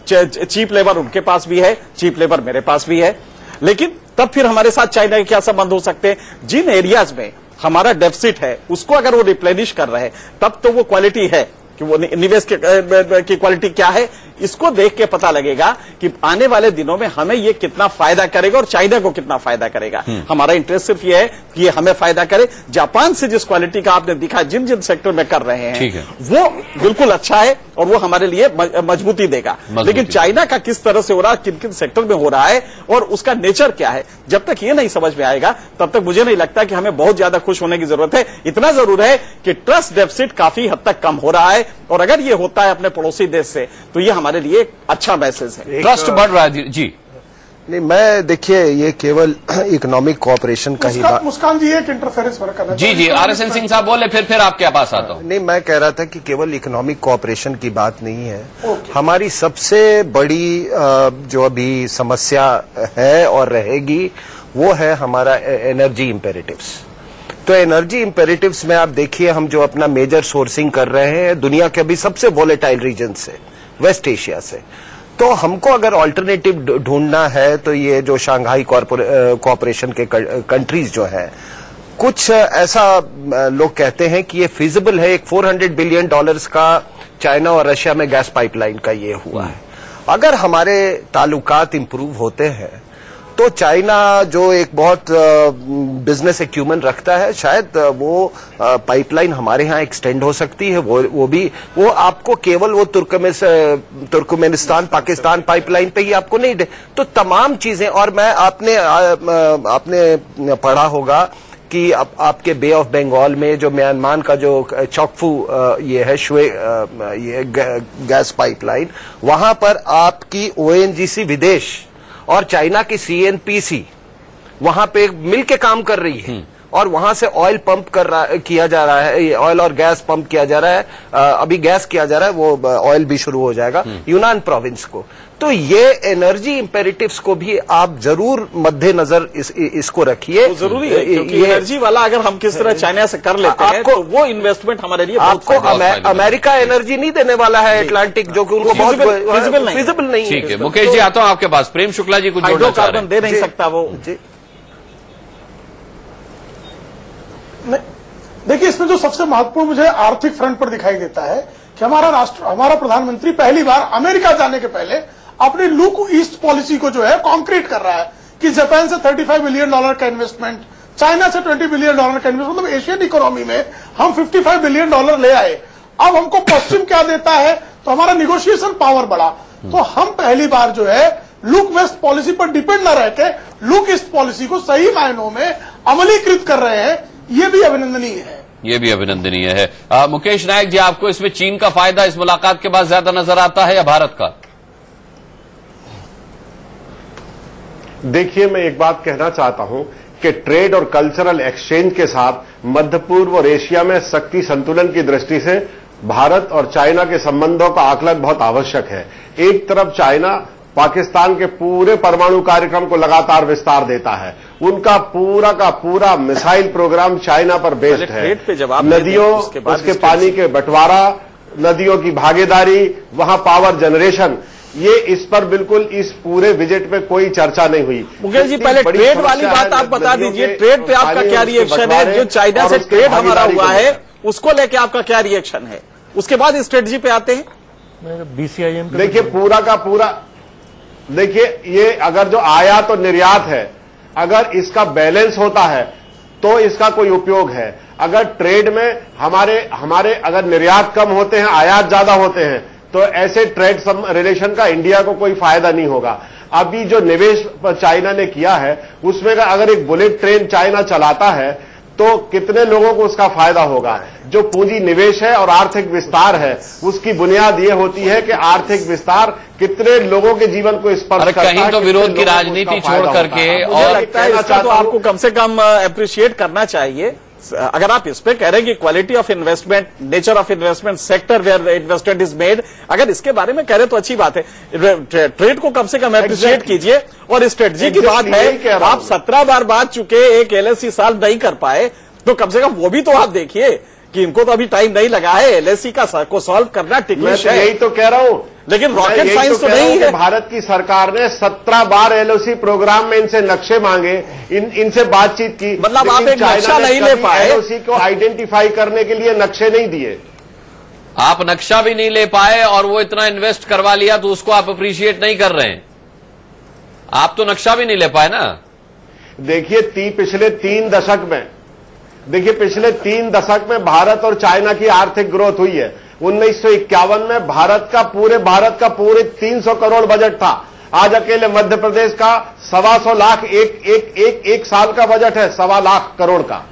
चीप लेबर उनके पास भी है, चीप लेबर मेरे पास भी है, लेकिन तब फिर हमारे साथ चाइना के क्या संबंध हो सकते हैं? जिन एरियाज में हमारा डेफिसिट है, उसको अगर वो रिप्लेनिश कर रहे हैं, तब तो वो क्वालिटी है कि वो निवेश की क्वालिटी क्या है, इसको देख के पता लगेगा कि आने वाले दिनों में हमें ये कितना फायदा करेगा और चाइना को कितना फायदा करेगा। हमारा इंटरेस्ट सिर्फ ये है कि ये हमें फायदा करे। जापान से जिस क्वालिटी का आपने दिखा, जिन जिन सेक्टर में कर रहे हैं, वो बिल्कुल अच्छा है और वो हमारे लिए मजबूती देगा। लेकिन चाइना का किस तरह से हो रहा है, किन किन सेक्टर में हो रहा है और उसका नेचर क्या है, जब तक ये नहीं समझ में आएगा, तब तक मुझे नहीं लगता कि हमें बहुत ज्यादा खुश होने की जरूरत है। इतना जरूर है कि ट्रस्ट डेफिसिट काफी हद तक कम हो रहा है, और अगर ये होता है अपने पड़ोसी देश से, तो ये हमारे लिए एक अच्छा मैसेज है। ट्रस्ट बढ़ रहा है जी। नहीं, मैं देखिए ये केवल इकोनॉमिक कोऑपरेशन का ही बात। मुस्कान जी एक इंटरफेरेंस करना जी RSN सिंह साहब बोले, फिर आपके पास आता हूं। नहीं, मैं कह रहा था कि केवल इकोनॉमिक कोऑपरेशन की बात नहीं है। हमारी सबसे बड़ी जो अभी समस्या है और रहेगी, वो है हमारा एनर्जी इंपेरेटिव्स। तो एनर्जी इंपेरेटिव्स में आप देखिए, हम जो अपना मेजर सोर्सिंग कर रहे हैं दुनिया के अभी सबसे वोलेटाइल रीजन से, वेस्ट एशिया से, तो हमको अगर ऑल्टरनेटिव ढूंढना है, तो ये जो शंघाई कोऑपरेशन के कंट्रीज जो है, कुछ ऐसा लोग कहते हैं कि ये फिजिबल है। एक $400 बिलियन का चाइना और रशिया में गैस पाइपलाइन का ये हुआ है। अगर हमारे ताल्लुकात इंप्रूव होते हैं, तो चाइना जो एक बहुत बिजनेस एक्यूमेंट रखता है, शायद वो पाइपलाइन हमारे यहाँ एक्सटेंड हो सकती है। वो आपको केवल वो तुर्कमेनिस्तान पाकिस्तान पाइपलाइन पे ही आपको नहीं दे, तो तमाम चीजें। और मैं आपने पढ़ा होगा कि आपके बे ऑफ बंगाल में जो म्यांमार का जो चौकफू ये है ये गैस पाइपलाइन, वहां पर आपकी ONGC विदेश और चाइना की CNPC वहां पे मिलके काम कर रही है, और वहां से ऑयल पंप किया जा रहा है, ऑयल और गैस पंप किया जा रहा है। अभी गैस किया जा रहा है, वो ऑयल भी शुरू हो जाएगा यूनान प्रोविंस को। तो ये एनर्जी इंपेरेटिव्स को भी आप जरूर मद्देनजर इसको रखिए। तो जरूरी है, क्योंकि एनर्जी वाला अगर हम किस तरह चाइना से कर लेते हैं, तो वो इन्वेस्टमेंट हमारे लिए आपको अमेरिका एनर्जी नहीं देने वाला है अटलांटिक, जो कि उनको बहुत फिजिबल नहीं है। ठीक है, मुकेश जी आता हूं आपके पास। प्रेम शुक्ला जी कुछ जोड़ना चाह रहे हैं? दे नहीं सकता वो। देखिए, इसमें जो सबसे महत्वपूर्ण मुझे आर्थिक फ्रंट पर दिखाई देता है कि हमारा प्रधानमंत्री पहली बार अमेरिका जाने के पहले अपनी लुक ईस्ट पॉलिसी को जो है कॉन्क्रीट कर रहा है कि जापान से $35 बिलियन का इन्वेस्टमेंट, चाइना से $20 बिलियन का इन्वेस्टमेंट, मतलब एशियन इकोनॉमी में हम $55 बिलियन ले आए। अब हमको पश्चिम क्या देता है, तो हमारा निगोशिएशन पावर बढ़ा। तो हम पहली बार जो है लुक वेस्ट पॉलिसी पर डिपेंड न रहकर लुक ईस्ट पॉलिसी को सही मायनों में अमलीकृत कर रहे हैं। ये भी अभिनंदनीय है। ये भी अभिनंदनीय है। मुकेश नायक जी, आपको इसमें चीन का फायदा इस मुलाकात के बाद ज्यादा नजर आता है या भारत का? देखिए, मैं एक बात कहना चाहता हूं कि ट्रेड और कल्चरल एक्सचेंज के साथ मध्य पूर्व और एशिया में शक्ति संतुलन की दृष्टि से भारत और चाइना के संबंधों का आकलन बहुत आवश्यक है। एक तरफ चाइना पाकिस्तान के पूरे परमाणु कार्यक्रम को लगातार विस्तार देता है, उनका पूरा का पूरा मिसाइल प्रोग्राम चाइना पर बेस्ड है। नदियों, उसके पानी के बंटवारा, नदियों की भागीदारी, वहां पावर जनरेशन, ये इस पर बिल्कुल इस पूरे विजिट में कोई चर्चा नहीं हुई। मुकेश जी, पहले ट्रेड वाली बात आप बता दीजिए, ट्रेड पे आपका क्या रिएक्शन है? जो चाइना से ट्रेड हमारा हुआ है, उसको लेके आपका क्या रिएक्शन है? उसके बाद स्ट्रेटजी पे आते हैं। BCIM देखिए, पूरा का पूरा देखिए, ये अगर जो आयात और निर्यात है, अगर इसका बैलेंस होता है तो इसका कोई उपयोग है। अगर ट्रेड में हमारे अगर निर्यात कम होते हैं, आयात ज्यादा होते हैं, तो ऐसे ट्रेड रिलेशन का इंडिया को कोई फायदा नहीं होगा। अभी जो निवेश चाइना ने किया है, उसमें अगर एक बुलेट ट्रेन चाइना चलाता है, तो कितने लोगों को उसका फायदा होगा। जो पूंजी निवेश है और आर्थिक विस्तार है, उसकी बुनियाद ये होती है कि आर्थिक विस्तार कितने लोगों के जीवन को स्पर्श करता है। कहीं तो विरोध की राजनीति छोड़ करके और लगता है इसका तो आपको कम से कम अप्रिशिएट करना चाहिए। अगर आप इस पे कह रहे हैं कि quality of investment, nature of investment, sector where investment is made, अगर इसके बारे में कह रहे तो अच्छी बात है। ट्रेड को कम से कम अप्रिशिएट कीजिए। और स्ट्रेटजी की बात है, आप 17 बार बात चुके, एक एलएसी साल नहीं कर पाए, तो कम से कम वो भी तो आप देखिए कि इनको तो अभी टाइम नहीं लगा है एलएसी को सॉल्व करना। टिकलिश है, यही तो कह रहा हूं, लेकिन रॉकेट साइंस तो नहीं है। भारत की सरकार ने 17 बार एलओसी प्रोग्राम में इनसे नक्शे मांगे, इनसे बातचीत की, मतलब आप एक नक्शा नहीं ले पाए, एलओसी को आइडेंटिफाई करने के लिए नक्शे नहीं दिए। आप नक्शा भी नहीं ले पाए और वो इतना इन्वेस्ट करवा लिया तो उसको आप अप्रिशिएट नहीं कर रहे हैं। आप तो नक्शा भी नहीं ले पाए ना। देखिए पिछले 3 दशक में भारत और चाइना की आर्थिक ग्रोथ हुई है। 1951 में भारत का पूरे 300 करोड़ बजट था। आज अकेले मध्य प्रदेश का 125 लाख एक साल का बजट है, 1.25 लाख करोड़ का।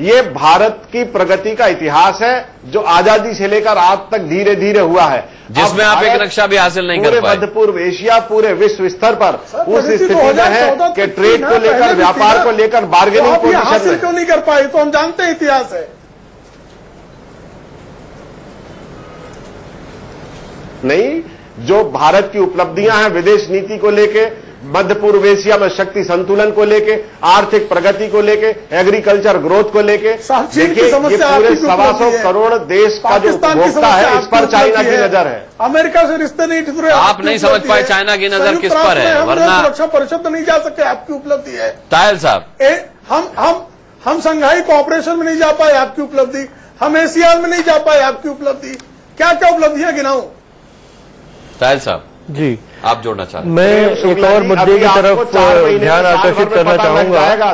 ये भारत की प्रगति का इतिहास है जो आजादी से लेकर आज तक धीरे धीरे हुआ है, जिसमें आप एक नक्शा भी हासिल नहीं कर पाए। पूरे मध्य पूर्व एशिया, पूरे विश्व स्तर पर उस स्थिति में है कि ट्रेड को लेकर, व्यापार को लेकर बार्गेनिंग पोजीशन हासिल क्यों नहीं कर पाए, तो हम जानते हैं इतिहास है। नहीं, जो भारत की उपलब्धियां हैं विदेश नीति को लेके, मध्य पूर्व एशिया में शक्ति संतुलन को लेके, आर्थिक प्रगति को लेके, एग्रीकल्चर ग्रोथ को लेके, देखिए ये पूरे 125 करोड़ देश का जो उपभोक्ता है, इस पर चाइना की नजर है। अमेरिका से रिश्ते नहीं ठीक रहे, आप नहीं समझ पाए चाइना की नजर किस पर है, वरना सुरक्षा परिषद नहीं जा सके, आपकी उपलब्धि है। तायल साहब, हम संघाई कोऑपरेशन में नहीं जा पाए, आपकी उपलब्धि। हम एशियान में नहीं जा पाए, आपकी उपलब्धि। क्या क्या उपलब्धियां गिनाऊं? तायल साहब जी, आप जोड़ना चाहते हैं? मैं एक और मुद्दे की तरफ ध्यान आकर्षित करना चाहूंगा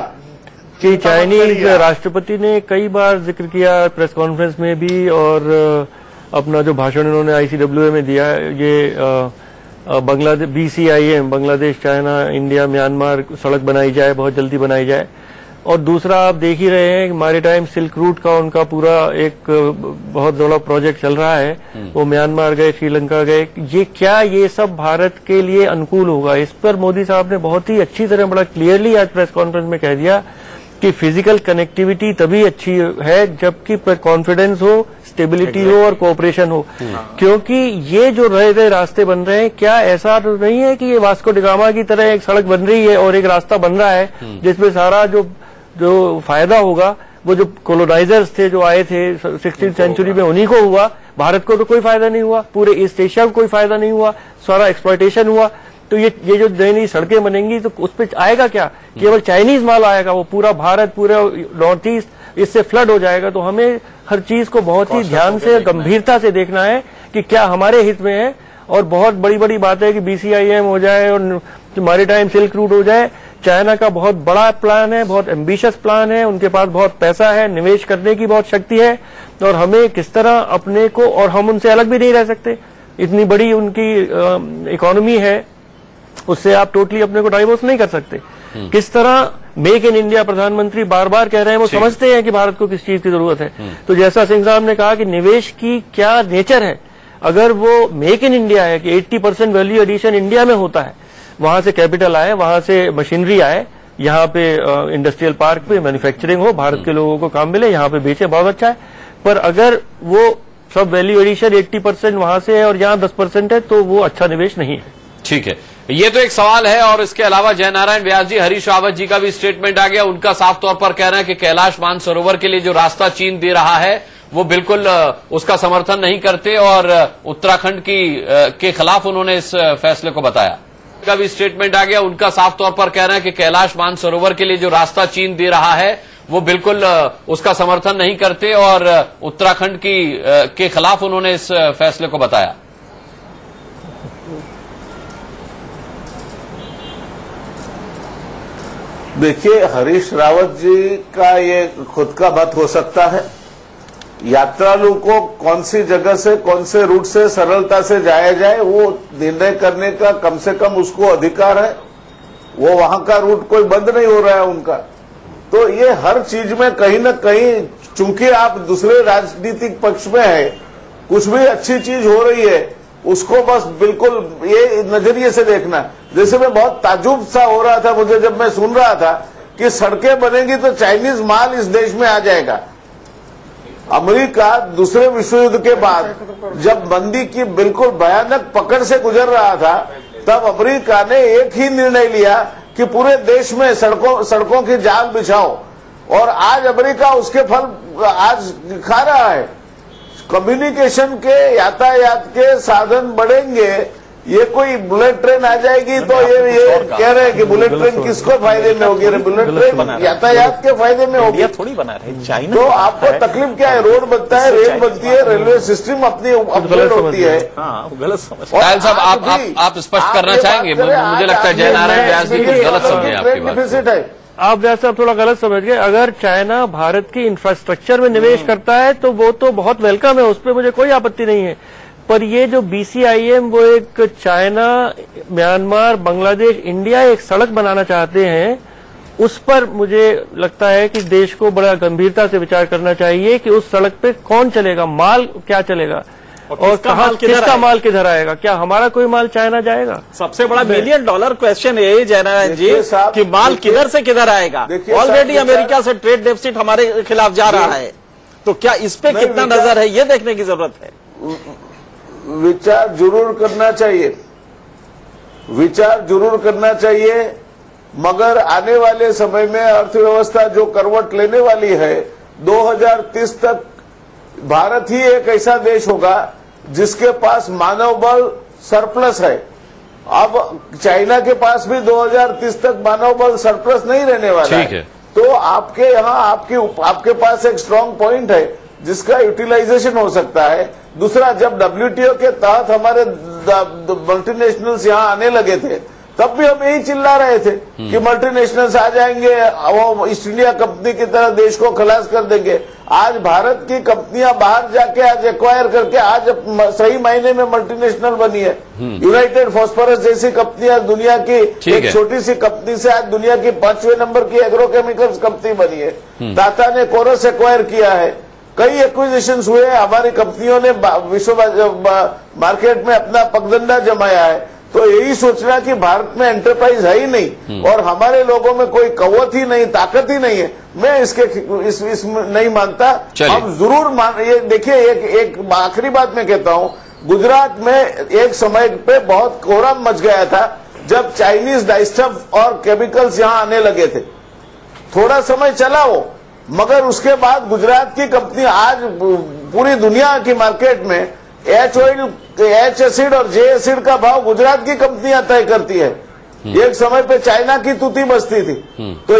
कि चाइनीज राष्ट्रपति ने कई बार जिक्र किया प्रेस कॉन्फ्रेंस में भी, और अपना जो भाषण उन्होंने आईसीडब्ल्यूए में दिया, ये Bangladesh BCIM, Bangladesh, China, India, Myanmar सड़क बनाई जाए, बहुत जल्दी बनाई जाए। और दूसरा आप देख ही रहे हैं कि मैरीटाइम सिल्क रूट का उनका पूरा एक बहुत बड़ा प्रोजेक्ट चल रहा है। वो म्यांमार गए, श्रीलंका गए। ये सब भारत के लिए अनुकूल होगा? इस पर मोदी साहब ने बहुत ही अच्छी तरह, बड़ा क्लियरली आज प्रेस कॉन्फ्रेंस में कह दिया कि फिजिकल कनेक्टिविटी तभी अच्छी है जबकि कॉन्फिडेंस हो, स्टेबिलिटी हो और कोऑपरेशन हो। क्योंकि ये जो रहे रास्ते बन रहे हैं, क्या ऐसा तो नहीं है कि ये वास्को डी गामा की तरह एक सड़क बन रही है और एक रास्ता बन रहा है जिसमें सारा जो फायदा होगा वो जो कोलोनाइजर्स थे जो आए थे 16th सेंचुरी में, उन्हीं को हुआ। भारत को तो कोई फायदा नहीं हुआ, पूरे ईस्ट एशिया को कोई फायदा नहीं हुआ, सारा एक्सप्लॉयटेशन हुआ। तो ये जो नई नई सड़कें बनेंगी तो उस पर आएगा क्या? केवल चाइनीज माल आएगा, वो पूरा भारत, पूरा नॉर्थ ईस्ट इससे फ्लड हो जाएगा। तो हमें हर चीज को बहुत ही ध्यान से, गंभीरता से देखना है कि क्या हमारे हित में है। और बहुत बड़ी बड़ी बात है कि BCIM हो जाए और मैरीटाइम सिल्क रूट हो जाए। चाइना का बहुत बड़ा प्लान है, बहुत एम्बिशियस प्लान है, उनके पास बहुत पैसा है, निवेश करने की बहुत शक्ति है। और हमें किस तरह अपने को, और हम उनसे अलग भी नहीं रह सकते, इतनी बड़ी उनकी इकोनॉमी है, उससे आप टोटली अपने को डाइवोर्स नहीं कर सकते। किस तरह मेक इन इंडिया प्रधानमंत्री बार बार कह रहे हैं, वो समझते हैं कि भारत को किस चीज की जरूरत है। तो जैसा सिंह साहब ने कहा कि निवेश की क्या नेचर है, अगर वो मेक इन इंडिया है कि 80% वैल्यू एडिशन इंडिया में होता है, वहां से कैपिटल आए, वहां से मशीनरी आए, यहाँ पे इंडस्ट्रियल पार्क पे मैन्युफैक्चरिंग हो, भारत के लोगों को काम मिले, यहाँ पे बेचे, बहुत अच्छा है। पर अगर वो सब वैल्यू एडिशन 80% वहां से है और यहाँ 10% है, तो वो अच्छा निवेश नहीं है। ठीक है, ये तो एक सवाल है। और इसके अलावा जयनारायण व्यास जी, हरीश रावत जी का भी स्टेटमेंट आ गया। उनका साफ तौर पर कह रहे हैं कि कैलाश मानसरोवर के लिए जो रास्ता चीन दे रहा है वो बिल्कुल उसका समर्थन नहीं करते, और उत्तराखंड के खिलाफ उन्होंने इस फैसले को बताया। का भी स्टेटमेंट आ गया। उनका साफ तौर पर कह रहे हैं कि कैलाश मानसरोवर के लिए जो रास्ता चीन दे रहा है वो बिल्कुल उसका समर्थन नहीं करते, और उत्तराखंड के खिलाफ उन्होंने इस फैसले को बताया। देखिए, हरीश रावत जी का ये खुद का मत हो सकता है। यात्रालु को कौन सी जगह से, कौन से रूट से सरलता से जाया जाए, वो निर्णय करने का कम से कम उसको अधिकार है। वो वहां का रूट कोई बंद नहीं हो रहा है उनका। तो ये हर चीज में कहीं न कहीं, चूंकि आप दूसरे राजनीतिक पक्ष में है, कुछ भी अच्छी चीज हो रही है उसको बस बिल्कुल ये नजरिए से देखना। जैसे मैं बहुत ताजुब सा हो रहा था मुझे जब मैं सुन रहा था कि सड़कें बनेंगी तो चाइनीज माल इस देश में आ जाएगा। अमेरिका दूसरे विश्व युद्ध के बाद जब मंदी की बिल्कुल भयानक पकड़ से गुजर रहा था, तब अमेरिका ने एक ही निर्णय लिया कि पूरे देश में सड़कों की जाल बिछाओ, और आज अमेरिका उसके फल आज खा रहा है। कम्युनिकेशन के, यातायात के साधन बढ़ेंगे, ये कोई बुलेट ट्रेन आ जाएगी तो ये कह रहे हैं कि बुलेट ट्रेन किसको फायदे में होगी? बुलेट ट्रेन यातायात के फायदे में होगी, थोड़ी बना रहे चाइना। तो आपको तकलीफ क्या है? रोड बनता है, रेल बनती है, रेलवे सिस्टम अपनी अपग्रेड होती है। गलत समझ साहब आप स्पष्ट करना चाहेंगे? मुझे लगता है जयनारायण व्यास जी कुछ गलत समझे आपकी बात। आप जैसा थोड़ा गलत समझ गए। अगर चाइना भारत की इंफ्रास्ट्रक्चर में निवेश करता है तो वो तो बहुत वेलकम है, उस पर मुझे कोई आपत्ति नहीं है। पर ये जो BCIM वो एक चाइना, म्यांमार, बांग्लादेश, इंडिया एक सड़क बनाना चाहते हैं, उस पर मुझे लगता है कि देश को बड़ा गंभीरता से विचार करना चाहिए कि उस सड़क पे कौन चलेगा, माल क्या चलेगा और कहाँ किसका माल किधर आएगा। क्या हमारा कोई माल चाइना जाएगा? सबसे बड़ा $1 बिलियन क्वेश्चन है जयनारायण जी कि माल किधर से किधर आएगा। ऑलरेडी अमेरिका से ट्रेड डेफिसिट हमारे खिलाफ जा रहा है, तो क्या इस पे कितना नजर है ये देखने की जरूरत है। विचार जरूर करना चाहिए, विचार जरूर करना चाहिए, मगर आने वाले समय में अर्थव्यवस्था जो करवट लेने वाली है, 2030 तक भारत ही एक ऐसा देश होगा जिसके पास मानव बल सरप्लस है। अब चाइना के पास भी 2030 तक मानव बल सरप्लस नहीं रहने वाला है। तो आपके यहाँ आपके पास एक स्ट्रांग पॉइंट है जिसका यूटिलाइजेशन हो सकता है। दूसरा, जब WTO के तहत हमारे मल्टीनेशनल्स यहाँ आने लगे थे, तब भी हम यही चिल्ला रहे थे कि मल्टीनेशनल्स आ जाएंगे, वो ईस्ट इंडिया कंपनी की तरह देश को खलास कर देंगे। आज भारत की कंपनियां बाहर जाके आज एक्वायर करके आज सही मायने में मल्टीनेशनल बनी है। यूनाइटेड फॉस्फोरस जैसी कंपनियां दुनिया की एक छोटी सी कंपनी से आज दुनिया की 5वें नंबर की एग्रोकेमिकल्स कंपनी बनी है। टाटा ने कोरस एक्वायर किया है, कई एक्विजिशन हुए, हमारी कंपनियों ने विश्व मार्केट में अपना पगडंडा जमाया है। तो यही सोचना कि भारत में एंटरप्राइज है ही नहीं और हमारे लोगों में कोई कवत ही नहीं, ताकत ही नहीं है, मैं इस नहीं मानता। हम जरूर ये देखिए, एक आखिरी बात मैं कहता हूँ, गुजरात में एक समय पे बहुत कोहराम मच गया था जब चाइनीज डाइस्टफ और केमिकल्स यहाँ आने लगे थे। थोड़ा समय चला वो, मगर उसके बाद गुजरात की कंपनी आज पूरी दुनिया की मार्केट में H एसिड और J एसिड का भाव गुजरात की कंपनियां तय करती है। एक समय पे चाइना की तूती बजती थी। तो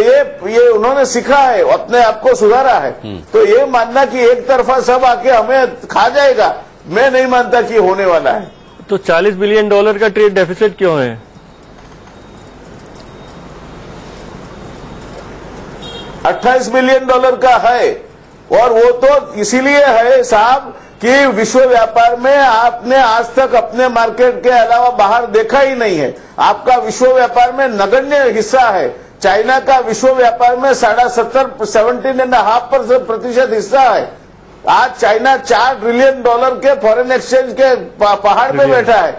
ये उन्होंने सीखा है, अपने आप को सुधारा है। तो ये मानना कि एक तरफा सब आके हमें खा जाएगा, मैं नहीं मानता कि होने वाला है। तो $40 बिलियन का ट्रेड डेफिसिट क्यों है? $28 बिलियन का है, और वो तो इसीलिए है साहब कि विश्व व्यापार में आपने आज तक अपने मार्केट के अलावा बाहर देखा ही नहीं है। आपका विश्व व्यापार में नगण्य हिस्सा है। चाइना का विश्व व्यापार में 17.5% हिस्सा है। आज चाइना $4 ट्रिलियन के फॉरेन एक्सचेंज के पहाड़ पे बैठा है।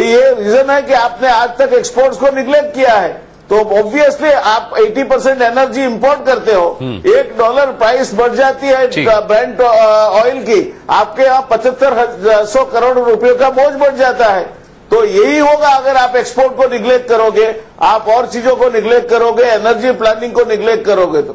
ये रीजन है कि आपने आज तक एक्सपोर्ट्स को निग्लेक्ट किया है। तो ऑब्वियसली आप 80% एनर्जी इंपोर्ट करते हो, $1 प्राइस बढ़ जाती है ब्रेंट ऑयल की, आपके यहाँ 7500 करोड़ रुपयों का बोझ बढ़ जाता है। तो यही होगा अगर आप एक्सपोर्ट को निग्लेक्ट करोगे, आप और चीजों को निग्लेक्ट करोगे, एनर्जी प्लानिंग को निग्लेक्ट करोगे तो।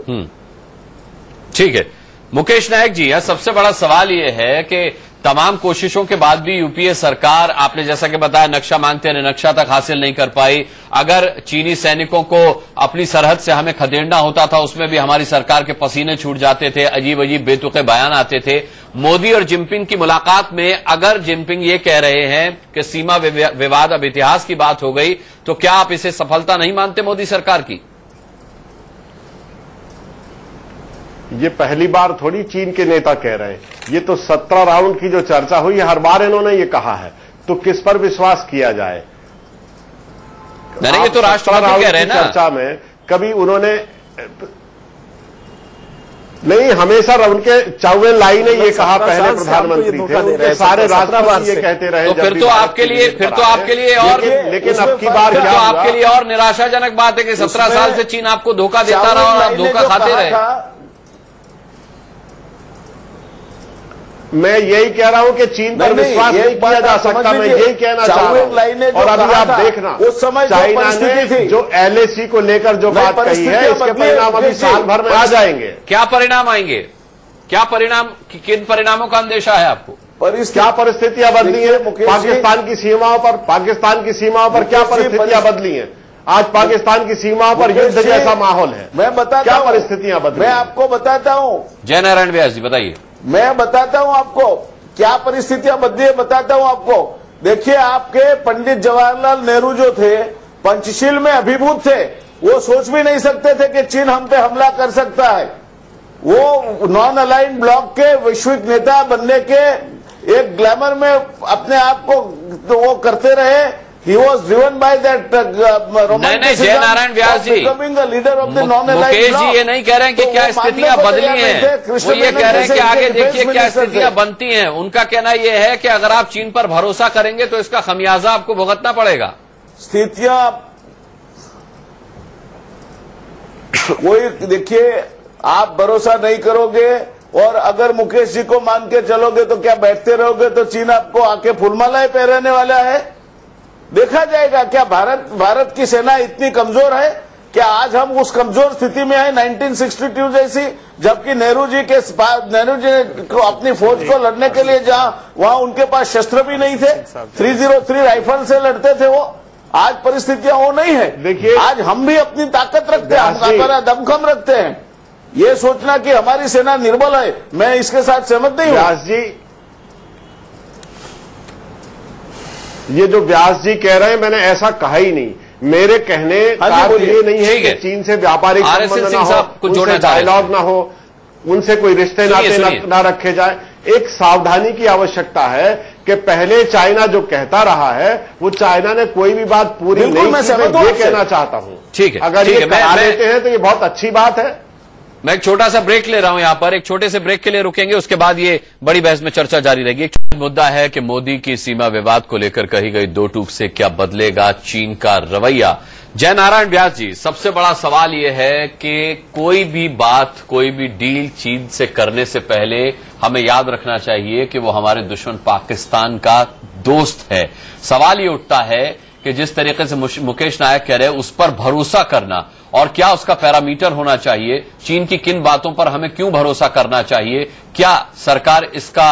ठीक है मुकेश नायक जी, यह सबसे बड़ा सवाल ये है कि तमाम कोशिशों के बाद भी यूपीए सरकार, आपने जैसा कि बताया, नक्शा मांगते हैं, नक्शा तक हासिल नहीं कर पाई। अगर चीनी सैनिकों को अपनी सरहद से हमें खदेड़ना होता था, उसमें भी हमारी सरकार के पसीने छूट जाते थे, अजीब अजीब बेतुके बयान आते थे। मोदी और जिनपिंग की मुलाकात में अगर जिनपिंग ये कह रहे हैं कि सीमा विवाद अब इतिहास की बात हो गई, तो क्या आप इसे सफलता नहीं मानते मोदी सरकार की? ये पहली बार थोड़ी चीन के नेता कह रहे हैं, ये तो 17 राउंड की जो चर्चा हुई, हर बार इन्होंने ये कहा है, तो किस पर विश्वास किया जाए? नहीं, ये तो राष्ट्रपति कह रहे हैं ना। चर्चा में कभी उन्होंने नहीं, हमेशा उनके चाउएन लाई ने ये कहा, पहले प्रधानमंत्री थे, उनके सारे राष्ट्रपति ये कहते रहे। तो फिर तो आपके लिए और लेकिन अब की बार फिर तो आपके लिए और निराशाजनक बात है कि 17 साल से चीन आपको धोखा देता रहा और आप धोखा खाते रहे। मैं यही कह रहा हूं कि चीन पर विश्वास नहीं किया जा सकता। मैं यही कहना चाह रहा हूं। और अभी आप देखना, उस समय चाइना ने जो LAC को लेकर जो बात कही है, इसके परिणाम अभी साल भर में आ जाएंगे। क्या परिणाम आएंगे? क्या परिणाम, किन परिणामों का अंदेशा है आपको? क्या परिस्थितियां बदली है पाकिस्तान की सीमाओं पर क्या परिस्थितियां बदली हैं? आज पाकिस्तान की सीमाओं पर युद्ध जैसा माहौल है। मैं बताता क्या परिस्थितियां बदली? मैं आपको बताता हूं। जय नारायण व्यास जी बताइए। मैं बताता हूं आपको क्या परिस्थितियां बदली है, बताता हूं आपको। देखिए, आपके पंडित जवाहरलाल नेहरू जो थे, पंचशील में अभिभूत थे। वो सोच भी नहीं सकते थे कि चीन हम पे हमला कर सकता है। वो नॉन अलाइंड ब्लॉक के वैश्विक नेता बनने के एक ग्लैमर में अपने आप को तो वो करते रहे। He was driven by that नहीं, जय नारायण व्यास जी, becoming a leader of the non-aligned Mukesh bloc। जी ये नहीं कह रहे हैं कि क्या स्थितियां बदली हैं, वो ये कह रहे हैं कि आगे देखिए क्या स्थितियां बनती हैं। उनका कहना ये है कि अगर आप चीन पर भरोसा करेंगे तो इसका खमियाजा आपको भुगतना पड़ेगा। स्थितियां कोई, देखिए, आप भरोसा नहीं करोगे और अगर मुकेश जी को मान के चलोगे तो क्या बैठते रहोगे? तो चीन आपको आके फूलमालाएं पहराने वाला है। देखा जाएगा। क्या भारत की सेना इतनी कमजोर है? क्या आज हम उस कमजोर स्थिति में है 1962 जैसी, जबकि नेहरू जी को अपनी फौज को लड़ने के लिए वहां उनके पास शस्त्र भी नहीं थे, 303 राइफल से लड़ते थे वो। आज परिस्थितियां वो नहीं है। देखिए, आज हम भी अपनी ताकत रखते हैं, हम अपना दमखम रखते हैं। ये सोचना कि हमारी सेना निर्बल है, मैं इसके साथ सहमत नहीं हूं। व्यास जी, ये जो व्यास जी कह रहे हैं, मैंने ऐसा कहा ही नहीं। मेरे कहने का ये नहीं है कि चीन से व्यापारिक संबंध ना हो, उनसे डायलॉग ना हो, उनसे कोई रिश्ते नाते ना रखे जाए। एक सावधानी की आवश्यकता है कि पहले चाइना जो कहता रहा है, वो चाइना ने कोई भी बात पूरी नहीं की। मैं ये कहना चाहता हूं, ठीक है, अगर ये करा लेते हैं तो ये बहुत अच्छी बात है। मैं एक छोटा सा ब्रेक ले रहा हूं यहां पर, एक छोटे से ब्रेक के लिए रुकेंगे, उसके बाद ये बड़ी बहस में चर्चा जारी रहेगी। एक मुद्दा है कि मोदी की सीमा विवाद को लेकर कही गई दो टूक से क्या बदलेगा चीन का रवैया। जय नारायण व्यास जी, सबसे बड़ा सवाल यह है कि कोई भी बात, कोई भी डील चीन से करने से पहले हमें याद रखना चाहिए कि वो हमारे दुश्मन पाकिस्तान का दोस्त है। सवाल ये उठता है कि जिस तरीके से मुकेश नायक कह रहे हैं, उस पर भरोसा करना और क्या उसका पैरामीटर होना चाहिए, चीन की किन बातों पर हमें क्यों भरोसा करना चाहिए, क्या सरकार इसका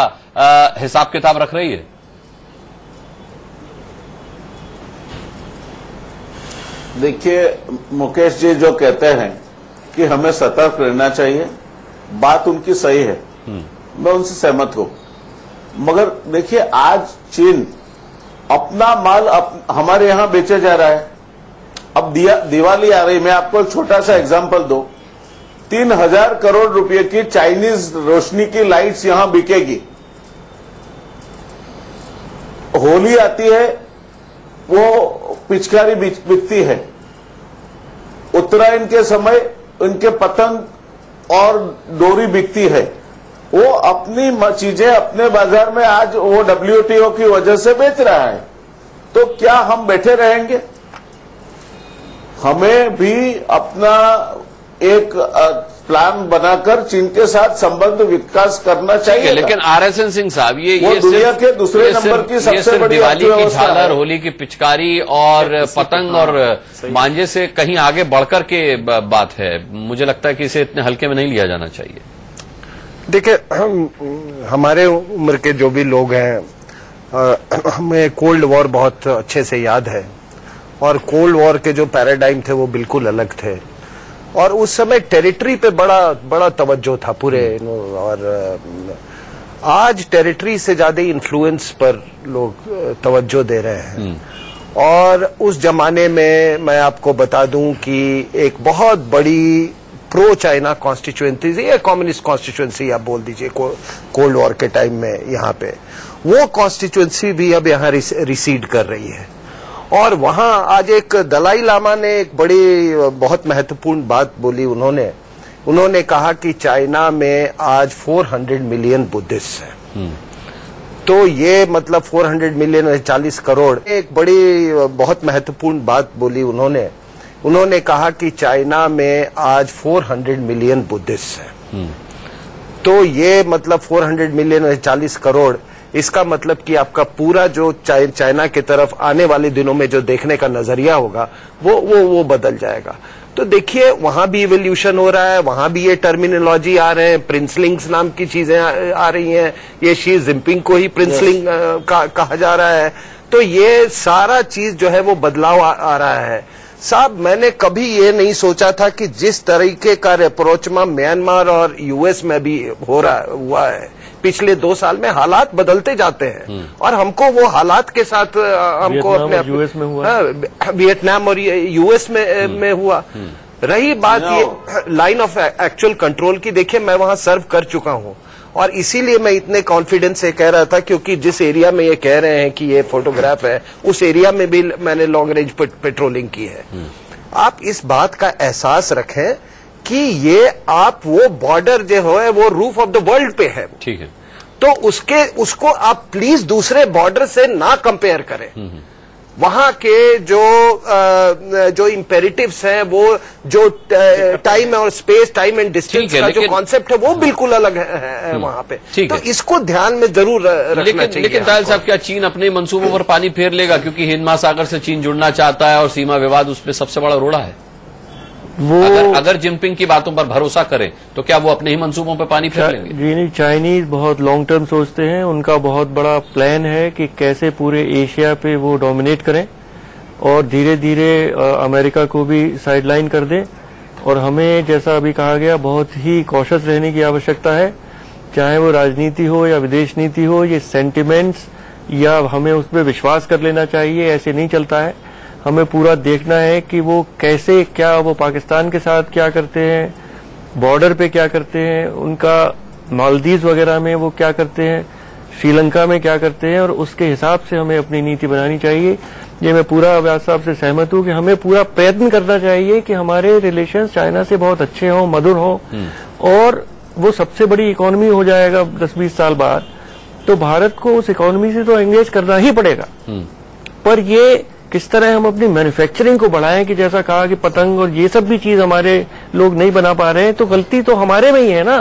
हिसाब किताब रख रही है? देखिए, मुकेश जी जो कहते हैं कि हमें सतर्क रहना चाहिए, बात उनकी सही है, मैं उनसे सहमत हूं। मगर देखिए, आज चीन अपना माल हमारे यहां बेचे जा रहा है। अब दिवाली आ रही, मैं आपको एक छोटा सा एग्जांपल दो। 3000 करोड़ रुपए की चाइनीज रोशनी की लाइट्स यहां बिकेगी। होली आती है, वो पिचकारी बिकती है। उत्तरायण के समय उनके पतंग और डोरी बिकती है। वो अपनी चीजें अपने बाजार में आज वो WTO की वजह से बेच रहा है। तो क्या हम बैठे रहेंगे? हमें भी अपना एक प्लान बनाकर चीन के साथ संबंध विकास करना चाहिए। लेकिन RSN सिंह साहब, ये दुनिया के दूसरे नंबर की सबसे बड़ी दिवाली की झालर, होली की पिचकारी और पतंग और मांझे से कहीं आगे बढ़कर के बात है। मुझे लगता है कि इसे इतने हल्के में नहीं लिया जाना चाहिए। देखिए, हमारे उम्र के जो भी लोग हैं, हमें कोल्ड वॉर बहुत अच्छे से याद है और कोल्ड वॉर के जो पैराडाइम थे वो बिल्कुल अलग थे और उस समय टेरिटरी पे बड़ा तवज्जो था पूरे। और आज टेरिटरी से ज्यादा इन्फ्लुएंस पर लोग तवज्जो दे रहे हैं। और उस जमाने में मैं आपको बता दूं कि एक बहुत बड़ी प्रो चाइना कॉन्स्टिट्यूएंसी या कम्युनिस्ट कॉन्स्टिट्यूएंसी आप बोल दीजिए कोल्ड वॉर के टाइम में, यहाँ पे वो कॉन्स्टिट्यूएंसी भी अब यहाँ रिसीड कर रही है। और वहां आज एक दलाई लामा ने एक बड़ी बहुत महत्वपूर्ण बात बोली। उन्होंने कहा कि चाइना में आज 400 मिलियन बुद्धिस्ट हैं। तो ये मतलब 400 मिलियन 40 करोड़। एक बड़ी बहुत महत्वपूर्ण बात बोली उन्होंने कहा कि चाइना में आज 400 मिलियन बुद्धिस्ट हैं। तो ये मतलब 400 मिलियन 40 करोड़, इसका मतलब कि आपका पूरा जो चाइना की तरफ आने वाले दिनों में जो देखने का नजरिया होगा वो बदल जाएगा। तो देखिए वहां भी इवोल्यूशन हो रहा है, वहां भी ये टर्मिनोलॉजी आ रहे हैं, प्रिंसलिंग्स नाम की चीजें आ रही हैं। ये शी जिनपिंग को ही प्रिंसलिंग कहा जा रहा है। तो ये सारा चीज जो है वो बदलाव आ रहा है। साहब मैंने कभी ये नहीं सोचा था कि जिस तरीके का अप्रोचमा म्यांमार और यूएस में भी हुआ है पिछले 2 साल में, हालात बदलते जाते हैं और हमको वो हालात के साथ हमको अपने यूएस में हुआ, वियतनाम और यूएस में हुआ। रही बात ये लाइन ऑफ एक्चुअल कंट्रोल की, देखिए मैं वहां सर्व कर चुका हूं और इसीलिए मैं इतने कॉन्फिडेंस से कह रहा था, क्योंकि जिस एरिया में ये कह रहे हैं कि ये फोटोग्राफ है उस एरिया में भी मैंने लॉन्ग रेंज पेट्रोलिंग की है। आप इस बात का एहसास रखें कि ये आप वो बॉर्डर जो है वो रूफ ऑफ द वर्ल्ड पे है। ठीक है, तो उसको आप प्लीज दूसरे बॉर्डर से ना कंपेयर करें। वहां के जो इम्पेरेटिव्स हैं, वो जो टाइम और स्पेस, टाइम एंड डिस्टेंस का जो कॉन्सेप्ट है वो बिल्कुल अलग है वहां पे। तो इसको ध्यान में जरूर रखना चाहिए। लेकिन तायल साहब, क्या चीन अपने मंसूबों पर पानी फेर लेगा? क्योंकि हिंद महासागर से चीन जुड़ना चाहता है और सीमा विवाद उसमें सबसे बड़ा रोड़ा है। वो अगर जिनपिंग की बातों पर भरोसा करें तो क्या वो अपने ही मंसूबों पर पानी फेर लेंगे? जी नहीं, चाइनीज बहुत लॉन्ग टर्म सोचते हैं। उनका बहुत बड़ा प्लान है कि कैसे पूरे एशिया पे वो डोमिनेट करें और धीरे धीरे अमेरिका को भी साइडलाइन कर दें। और हमें जैसा अभी कहा गया बहुत ही कॉशियस रहने की आवश्यकता है, चाहे वो राजनीति हो या विदेश नीति हो। ये सेंटिमेंट्स या हमें उस पर विश्वास कर लेना चाहिए, ऐसे नहीं चलता है। हमें पूरा देखना है कि वो कैसे, क्या वो पाकिस्तान के साथ क्या करते हैं, बॉर्डर पे क्या करते हैं, उनका मालदीव वगैरह में वो क्या करते हैं, श्रीलंका में क्या करते हैं, और उसके हिसाब से हमें अपनी नीति बनानी चाहिए। ये मैं पूरा व्यास साहब से सहमत हूं कि हमें पूरा प्रयत्न करना चाहिए कि हमारे रिलेशंस चाइना से बहुत अच्छे हों, मधुर हों, और वो सबसे बड़ी इकोनॉमी हो जाएगा 10-20 साल बाद। तो भारत को उस इकोनॉमी से तो एंगेज करना ही पड़ेगा। पर ये किस तरह हम अपनी मैन्युफैक्चरिंग को बढ़ाएं, कि जैसा कहा कि पतंग और ये सब भी चीज हमारे लोग नहीं बना पा रहे हैं, तो गलती तो हमारे में ही है ना,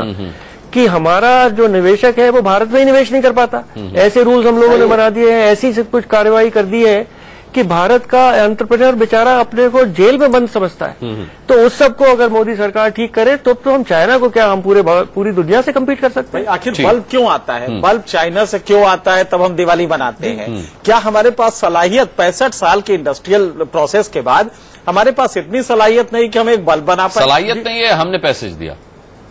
कि हमारा जो निवेशक है वो भारत में ही निवेश नहीं कर पाता। ऐसे रूल्स हम लोगों ने बना दिए हैं, ऐसी सब कुछ कार्रवाई कर दी है कि भारत का एंटरप्रेन्योर बेचारा अपने को जेल में बंद समझता है। तो उस सब को अगर मोदी सरकार ठीक करे तो हम चाइना को क्या, हम पूरी दुनिया से कम्पीट कर सकते हैं। आखिर बल्ब क्यों आता है? बल्ब चाइना से क्यों आता है? तब हम दिवाली बनाते हैं। क्या हमारे पास सलाहियत, 65 साल के इंडस्ट्रियल प्रोसेस के बाद हमारे पास इतनी सलाहियत नहीं कि हम एक बल्ब बना पाए? सलाहियत नहीं है, हमने पैसेज दिया।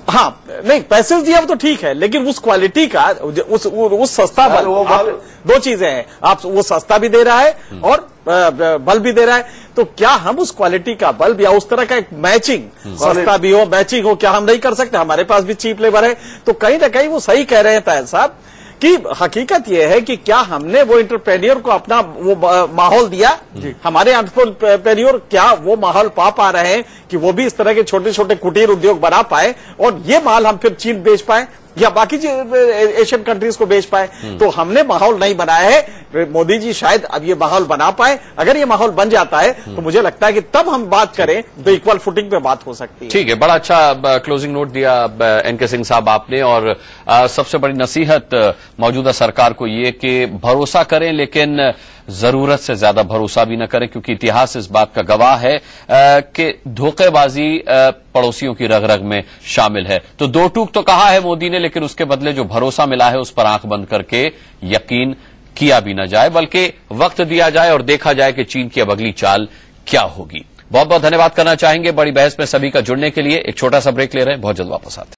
हाँ, नहीं पैसेज दिया वो तो ठीक है, लेकिन उस क्वालिटी का, उस सस्ता बल्ब, 2 चीजें हैं, आप वो सस्ता भी दे रहा है और बल्ब भी दे रहा है। तो क्या हम उस क्वालिटी का बल्ब या उस तरह का एक मैचिंग, सस्ता भी हो, मैचिंग हो, क्या हम नहीं कर सकते? हमारे पास भी चीप लेबर है। तो कहीं ना कहीं वो सही कह रहे हैं तायल साहब कि हकीकत यह है कि क्या हमने वो एंटरप्रेन्योर को अपना वो माहौल दिया? हमारे एंटरप्रेन्योर क्या वो माहौल पा रहे हैं कि वो भी इस तरह के छोटे छोटे कुटीर उद्योग बना पाए और ये माल हम फिर चीन बेच पाए या बाकी एशियन कंट्रीज को बेच पाए? तो हमने माहौल नहीं बनाया है। मोदी जी शायद अब ये माहौल बना पाए। अगर ये माहौल बन जाता है तो मुझे लगता है कि तब हम बात करें तो इक्वल फुटिंग पे बात हो सकती है। ठीक है, बड़ा अच्छा क्लोजिंग नोट दिया एनके सिंह साहब आपने। और सबसे बड़ी नसीहत मौजूदा सरकार को ये कि भरोसा करें, लेकिन जरूरत से ज्यादा भरोसा भी न करें, क्योंकि इतिहास इस बात का गवाह है कि धोखेबाजी पड़ोसियों की रग रग में शामिल है। तो 2 टूक तो कहा है मोदी ने, लेकिन उसके बदले जो भरोसा मिला है उस पर आंख बंद करके यकीन किया भी न जाए, बल्कि वक्त दिया जाए और देखा जाए कि चीन की अब अगली चाल क्या होगी। बहुत बहुत धन्यवाद करना चाहेंगे बड़ी बहस में सभी का जुड़ने के लिए। एक छोटा सा ब्रेक ले रहे हैं, बहुत जल्द वापस आते हैं।